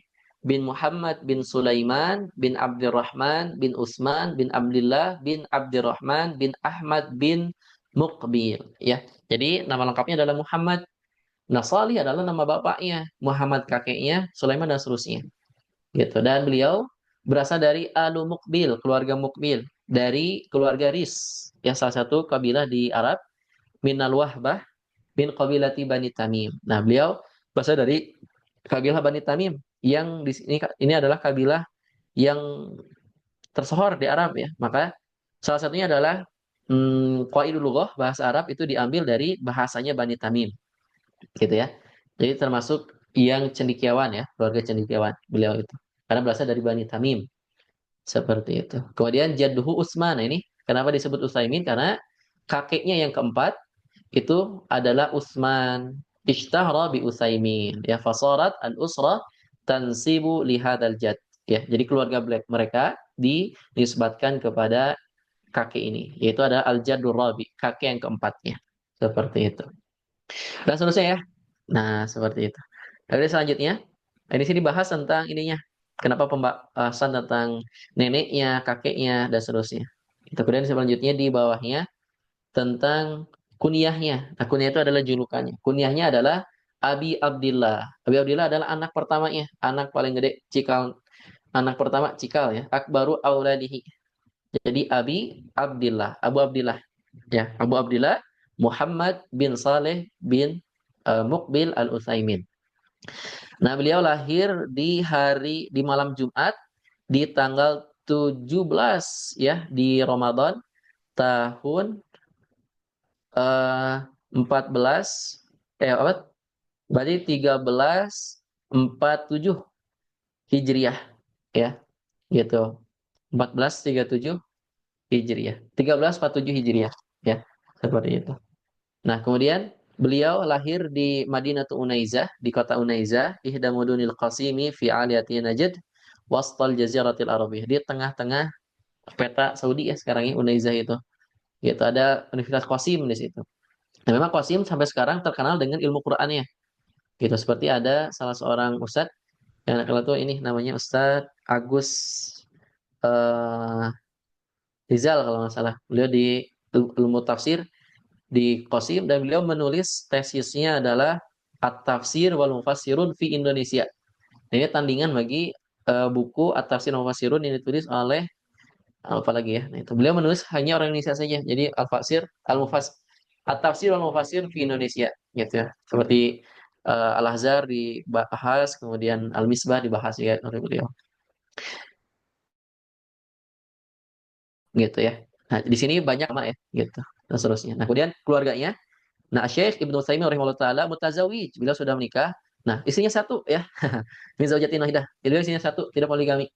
bin Muhammad bin Sulaiman bin Abdurrahman bin Utsman bin Abdullah bin Abdurrahman bin Ahmad bin Muqbil. Ya, jadi nama lengkapnya adalah Muhammad. Nah, Salih adalah nama bapaknya, Muhammad kakeknya, Sulaiman, dan seterusnya. Gitu. Dan beliau berasal dari Alu Mukbil, keluarga Mukbil, dari keluarga Ris, yang salah satu kabilah di Arab, minal Wahbah bin qabilati Bani Tamim. Nah, beliau berasal dari kabilah Bani Tamim yang di sini, ini adalah kabilah yang tersohor di Arab ya. Maka salah satunya adalah qaidul lughah, bahasa Arab itu diambil dari bahasanya Bani Tamim, gitu ya. Jadi termasuk yang cendekiawan ya, keluarga cendekiawan beliau itu. Karena berasal dari Bani Tamim. Seperti itu. Kemudian jadduhu Utsman. Nah, ini kenapa disebut Utsaimin? Karena kakeknya yang keempat itu adalah Utsman. Ishtahra bi Utsaimin. Ya, fasarat al-usra tansibu li hadzal jad. Ya, jadi keluarga mereka dinisbatkan kepada kakek ini, yaitu ada al-jaddur rabi, kakek yang keempatnya. Seperti itu. Dan seterusnya ya. Nah, seperti itu. Kemudian selanjutnya, di sini bahas tentang ininya. Kenapa pembahasan tentang neneknya, kakeknya, dan seterusnya. Itu kemudian selanjutnya di bawahnya tentang kunyahnya. Nah, kunyah itu adalah julukannya. Kunyahnya adalah Abi Abdillah. Abi Abdillah adalah anak pertamanya, anak paling gede, cikal, anak pertama cikal ya. Akbaru auladihi. Jadi Abi Abdillah, Abu Abdillah. Ya, Abu Abdillah Muhammad bin Saleh bin Muqbil Al-Utsaimin. Nah, beliau lahir di malam Jumat di tanggal 17 ya di Ramadan tahun 14 apa? Berarti 1347 Hijriah ya, gitu. 1437 Hijriah. 1347 Hijriah ya, seperti itu. Nah, kemudian beliau lahir di Madinatul Unaizah, di kota Unaizah, ihda mudunil Qasimi fi aliyati Najd, wastal jaziratil Arabiyah, di tengah-tengah peta Saudi ya sekarang ini Unaizah itu. Gitu ada Universitas Qasim di situ. Nah, memang Qasim sampai sekarang terkenal dengan ilmu Qur'annya. Gitu seperti ada salah seorang ustadz yang kalau tuh ini namanya Ustadz Agus eh, Rizal kalau nggak salah. Beliau di ilmu tafsir di Qasim dan beliau menulis tesisnya adalah At-Tafsir wal Mufassirun fi Indonesia. Nah, ini tandingan bagi buku At-Tafsir wal Mufassirun yang ditulis oleh apa lagi ya. Nah, itu beliau menulis hanya orang Indonesia saja. Jadi Al-Fasir, Al-Mufas, At-Tafsir wal Mufassir fi Indonesia gitu ya. Seperti Al-Azhar dibahas, kemudian Al-Misbah dibahas ya oleh beliau. Gitu ya. Nah, di sini banyak nama ya, gitu. Dan seterusnya. Nah, kemudian keluarganya. Nah, Syekh Ibnu Utsaimin rahimahullah taala mutazawij, beliau sudah menikah. Nah, istrinya satu ya. Min zaujatin wahidah. Jadi istrinya satu, tidak poligami.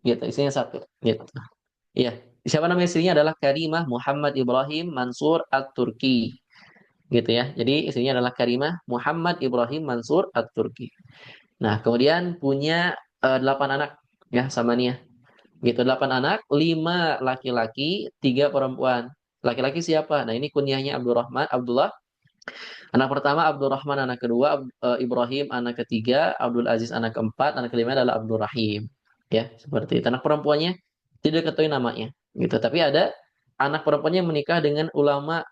Gitu, istrinya satu. Gitu. Iya. Siapa nama istrinya adalah Karimah Muhammad Ibrahim Mansur At-Turki. Gitu ya. Jadi istrinya adalah Karimah Muhammad Ibrahim Mansur At-Turki. Nah, kemudian punya 8 anak ya sama Nia. Gitu, 8 anak, 5 laki-laki, 3 perempuan. Laki-laki siapa? Nah, ini kunyahnya Abdullah. Anak pertama Abdurrahman, anak kedua Ibrahim, anak ketiga Abdul Aziz, anak keempat, anak kelima adalah Abdul Rahim. Ya, seperti itu. Anak perempuannya tidak ketahui namanya, gitu. Tapi ada anak perempuannya yang menikah dengan ulama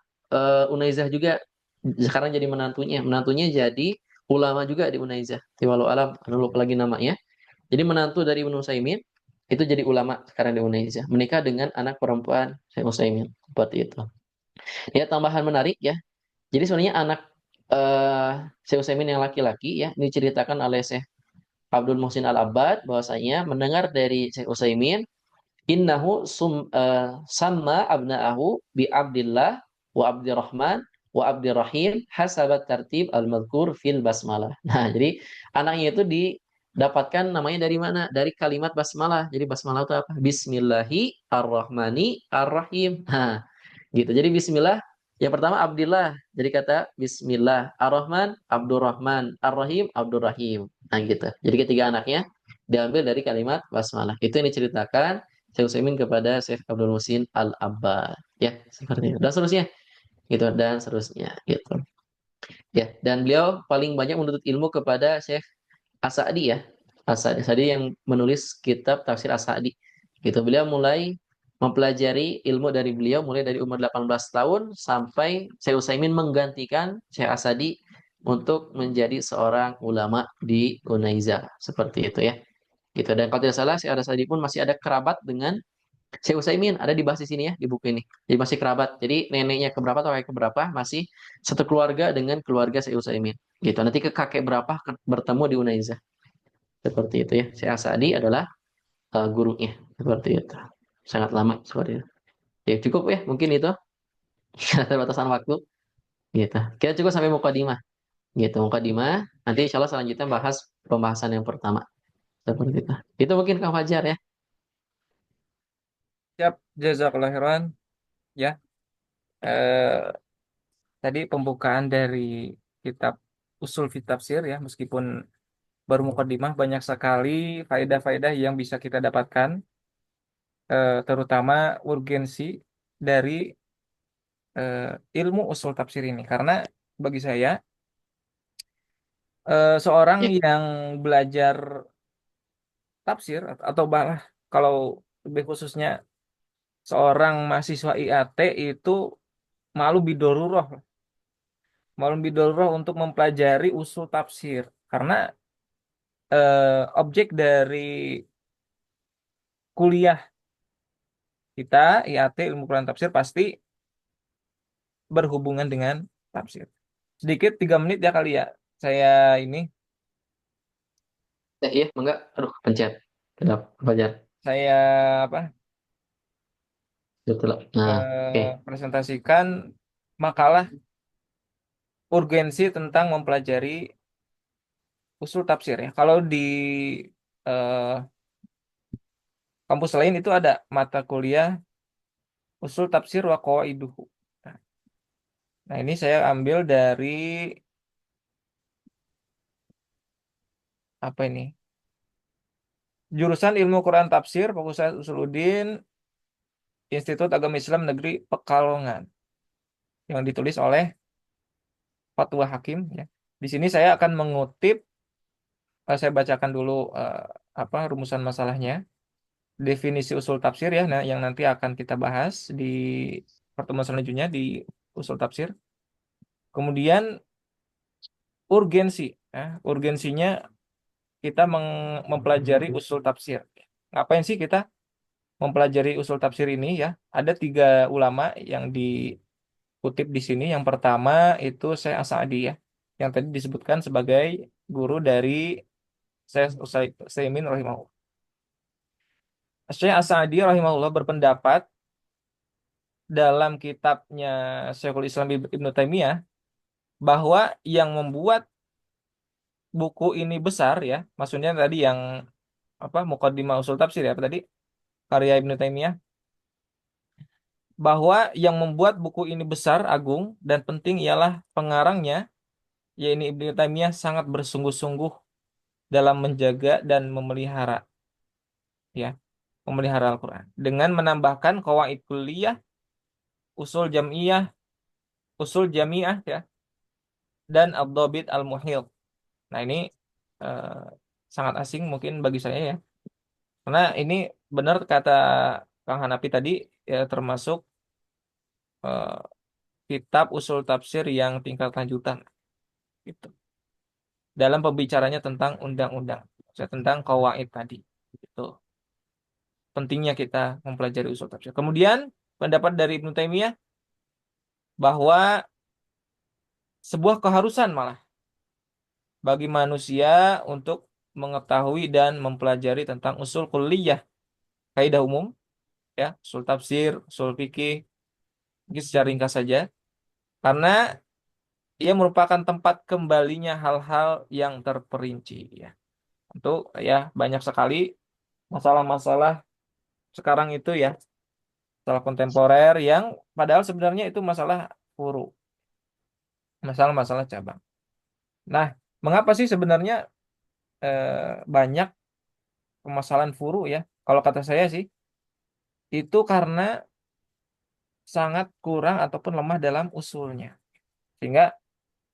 Unaizah juga. Sekarang jadi menantunya. Menantunya jadi ulama juga di Unaizah. Walau alam, lupa lagi namanya. Jadi menantu dari Ibnu Utsaimin itu jadi ulama sekarang di Unaizah. Menikah dengan anak perempuan Syekh Utsaimin. Seperti itu. Ya, tambahan menarik ya. Jadi sebenarnya anak eh Syekh Utsaimin yang laki-laki ya diceritakan oleh Syekh Abdul Muhsin Al-Abbad bahwasanya mendengar dari Syekh Utsaimin samma abna'ahu bi Abdillah wa Abdirrahman wa Abdirrahim hasabat tertib al-madhkur fil basmalah. Nah, jadi anaknya itu didapatkan namanya dari mana? Dari kalimat basmalah. Jadi basmalah itu apa? Bismillahi ar-Rahmani ar-Rahim. Nah, gitu. Jadi bismillah yang pertama Abdillah. Jadi kata bismillah ar-Rahman Abdurrahman ar-Rahim Abdurrahim. Nah, gitu. Jadi ketiga anaknya diambil dari kalimat basmalah. Itu yang diceritakan Syekh Utsaimin kepada Syekh Abdul Musin Al-Abbad. Ya, seperti itu. Dan seterusnya gitu dan seterusnya gitu. Ya, dan beliau paling banyak menuntut ilmu kepada Syekh As-Sa'di ya. As-Sa'di yang menulis kitab Tafsir As-Sa'di. Gitu. Beliau mulai mempelajari ilmu dari beliau mulai dari umur 18 tahun sampai Syekh Utsaimin menggantikan Syekh As-Sa'di untuk menjadi seorang ulama di Unaizah. Seperti itu ya. Gitu. Dan kalau tidak salah Syekh As-Sa'di pun masih ada kerabat dengan Syekh Utsaimin, ada dibahas di sini ya di buku ini. Jadi masih kerabat. Jadi neneknya keberapa atau kakek keberapa masih satu keluarga dengan keluarga Syekh Utsaimin. Gitu. Nanti ke kakek berapa bertemu di Unaizah. Seperti itu ya. Syekh As-Sa'di adalah gurunya. Seperti itu. Sangat lama seperti itu. Ya cukup ya mungkin itu. Terbatasan waktu. Gitu. Kita cukup sampai mukadimah. Gitu, mukadimah. Nanti insya Allah selanjutnya bahas pembahasan yang pertama. Seperti itu. Itu mungkin Kang Fajar ya. Siap, jazakallah khairan. Ya, eh, tadi pembukaan dari kitab Usul Fi Tafsir ya, meskipun baru mukadimah banyak sekali faedah-faedah yang bisa kita dapatkan, terutama urgensi dari ilmu usul tafsir ini. Karena bagi saya. Seorang Ya, yang belajar tafsir atau malah kalau lebih khususnya seorang mahasiswa IAT itu malu bidorurah, malu bidorurah untuk mempelajari usul tafsir karena objek dari kuliah kita IAT ilmu Quran tafsir pasti berhubungan dengan tafsir. Sedikit 3 menit ya kali ya. Saya ini iya, mangga. Aduh, pencet. Kenapa, Fajar? saya apa Betul. Nah, oke. presentasikan makalah urgensi tentang mempelajari usul tafsir ya. Kalau di eh, kampus lain itu ada mata kuliah usul tafsir wa qawaiduhu. Nah, nah, ini saya ambil dari apa ini? Jurusan Ilmu Quran Tafsir Fakultas Usuluddin Institut Agama Islam Negeri Pekalongan yang ditulis oleh Fatwa Hakim ya. Di sini saya akan mengutip, saya bacakan dulu apa rumusan masalahnya, definisi usul tafsir ya, nah, yang nanti akan kita bahas di pertemuan selanjutnya di usul tafsir. Kemudian urgensi, ya. Urgensinya kita mempelajari usul tafsir. Ngapain sih kita mempelajari usul tafsir ini ya? Ada 3 ulama yang dikutip di sini. Yang pertama itu Syekh As-Sa'di ya, yang tadi disebutkan sebagai guru dari Syekh Utsaimin rahimahullah. Syekh As-Sa'di rahimahullah berpendapat dalam kitabnya Syekhul Islam Ibnu Taimiyah bahwa yang membuat buku ini besar ya, maksudnya tadi yang apa Muqaddimah Ushul Tafsir ya, apa tadi karya Ibnu Taimiyah, bahwa yang membuat buku ini besar, agung dan penting ialah pengarangnya, yaitu Ibnu Taimiyah sangat bersungguh-sungguh dalam menjaga dan memelihara ya, memelihara Al-Qur'an dengan menambahkan qawaid kulliyah, usul jamiyah, usul jamiah ya, dan ad-dhabit al-muhit. Nah, ini eh, sangat asing mungkin bagi saya ya. Karena ini benar kata Kang Hanapi tadi ya, termasuk eh, kitab usul tafsir yang tingkat lanjutan gitu. Dalam pembicaranya tentang undang-undang, tentang qawaid tadi. Itu pentingnya kita mempelajari usul tafsir. Kemudian pendapat dari Ibnu Taimiyah bahwa sebuah keharusan malah bagi manusia untuk mengetahui dan mempelajari tentang usul kulliyah, kaidah umum ya, usul tafsir, usul fikih, mungkin secara ringkas saja. Karena ia merupakan tempat kembalinya hal-hal yang terperinci ya. Untuk ya banyak sekali masalah-masalah sekarang itu ya, masalah kontemporer yang padahal sebenarnya itu masalah furu, masalah-masalah cabang. Nah, mengapa sih sebenarnya banyak permasalahan furu ya? Kalau kata saya sih itu karena sangat kurang ataupun lemah dalam usulnya. Sehingga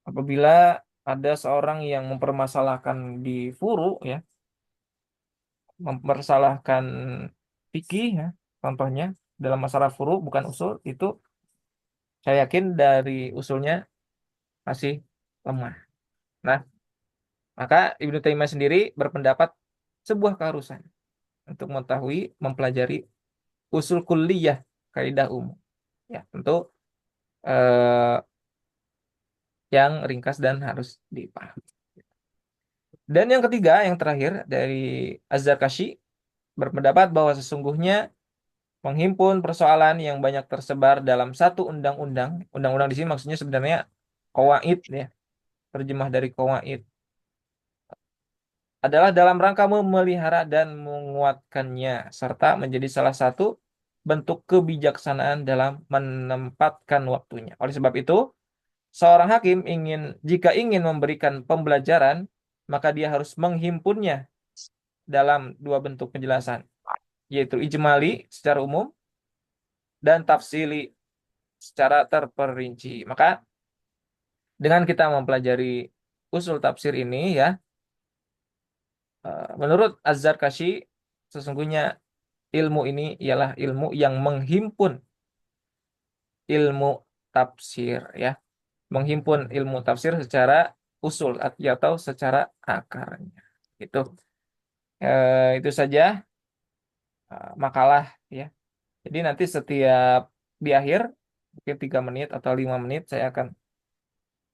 apabila ada seorang yang mempermasalahkan di furu ya, mempersalahkan fikih ya, contohnya dalam masalah furu bukan usul, itu saya yakin dari usulnya masih lemah. Nah, maka Ibnu Taimiyah sendiri berpendapat sebuah keharusan untuk mengetahui mempelajari usul kulliyah, kaidah umum ya, tentu eh, yang ringkas dan harus dipahami. Dan yang ketiga, yang terakhir dari Az-Zarkashi berpendapat bahwa sesungguhnya menghimpun persoalan yang banyak tersebar dalam satu undang-undang. Undang-undang di sini maksudnya sebenarnya qawaid ya, terjemah dari qawaid, adalah dalam rangka memelihara dan menguatkannya serta menjadi salah satu bentuk kebijaksanaan dalam menempatkan waktunya. Oleh sebab itu, seorang hakim jika ingin memberikan pembelajaran, maka dia harus menghimpunnya dalam 2 bentuk penjelasan, yaitu ijmali secara umum dan tafsili secara terperinci. Maka dengan kita mempelajari usul tafsir ini ya, menurut Az-Zarkashi, sesungguhnya ilmu ini ialah ilmu yang menghimpun ilmu tafsir ya, menghimpun ilmu tafsir secara usul atau secara akarnya. Itu itu saja makalah ya. Jadi nanti setiap di akhir mungkin 3 menit atau 5 menit saya akan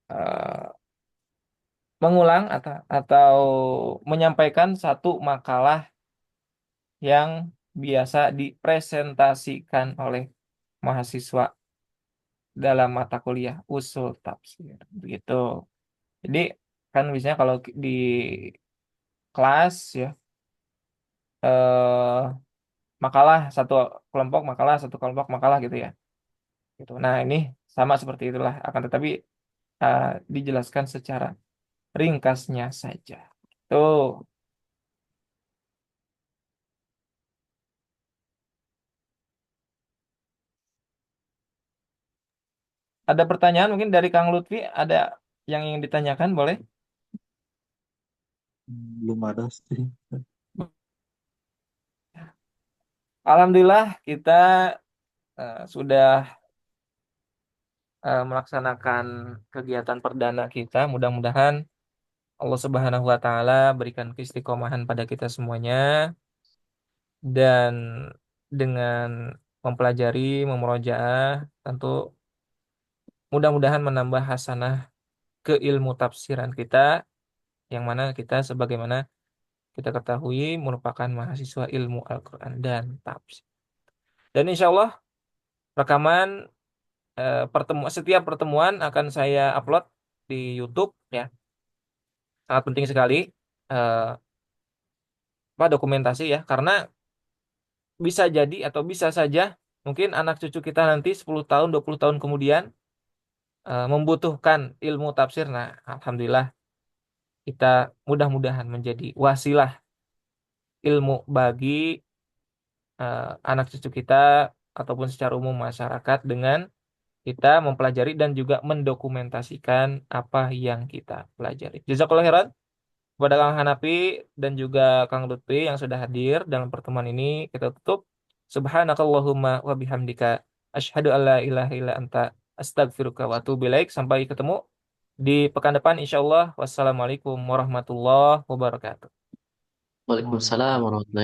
eh, mengulang atau menyampaikan satu makalah yang biasa dipresentasikan oleh mahasiswa dalam mata kuliah usul tafsir begitu. Jadi kan biasanya kalau di kelas ya, eh, makalah satu kelompok makalah gitu ya. Gitu. Nah, ini sama seperti itulah, akan tetapi eh, dijelaskan secara ringkasnya saja. Tuh, ada pertanyaan mungkin dari Kang Lutfi, ada yang ingin ditanyakan, boleh? Belum ada sih. Alhamdulillah kita sudah melaksanakan kegiatan perdana kita. Mudah-mudahan Allah Subhanahu wa taala berikan keistiqomahan pada kita semuanya, dan dengan mempelajari, memurojaah, tentu mudah-mudahan menambah hasanah keilmu tafsiran kita, yang mana kita sebagaimana kita ketahui merupakan mahasiswa ilmu Al-Quran dan tafsir. Dan insya Allah rekaman setiap pertemuan akan saya upload di YouTube ya. Sangat penting sekali eh, dokumentasi ya, karena bisa jadi atau bisa saja mungkin anak cucu kita nanti 10 tahun, 20 tahun kemudian membutuhkan ilmu tafsir. Nah, alhamdulillah kita mudah-mudahan menjadi wasilah ilmu bagi anak cucu kita ataupun secara umum masyarakat, dengan kita mempelajari dan juga mendokumentasikan apa yang kita pelajari. Jazakallahu khairan kepada Kang Hanafi dan juga Kang Lutfi yang sudah hadir dalam pertemuan ini. Kita tutup. Subhanakallahumma wa bihamdika asyhadu alla ilaha illa anta astaghfiruka wa atubu ilaik. Sampai ketemu di pekan depan insyaallah. Wassalamualaikum warahmatullahi wabarakatuh. Waalaikumsalam warahmatullahi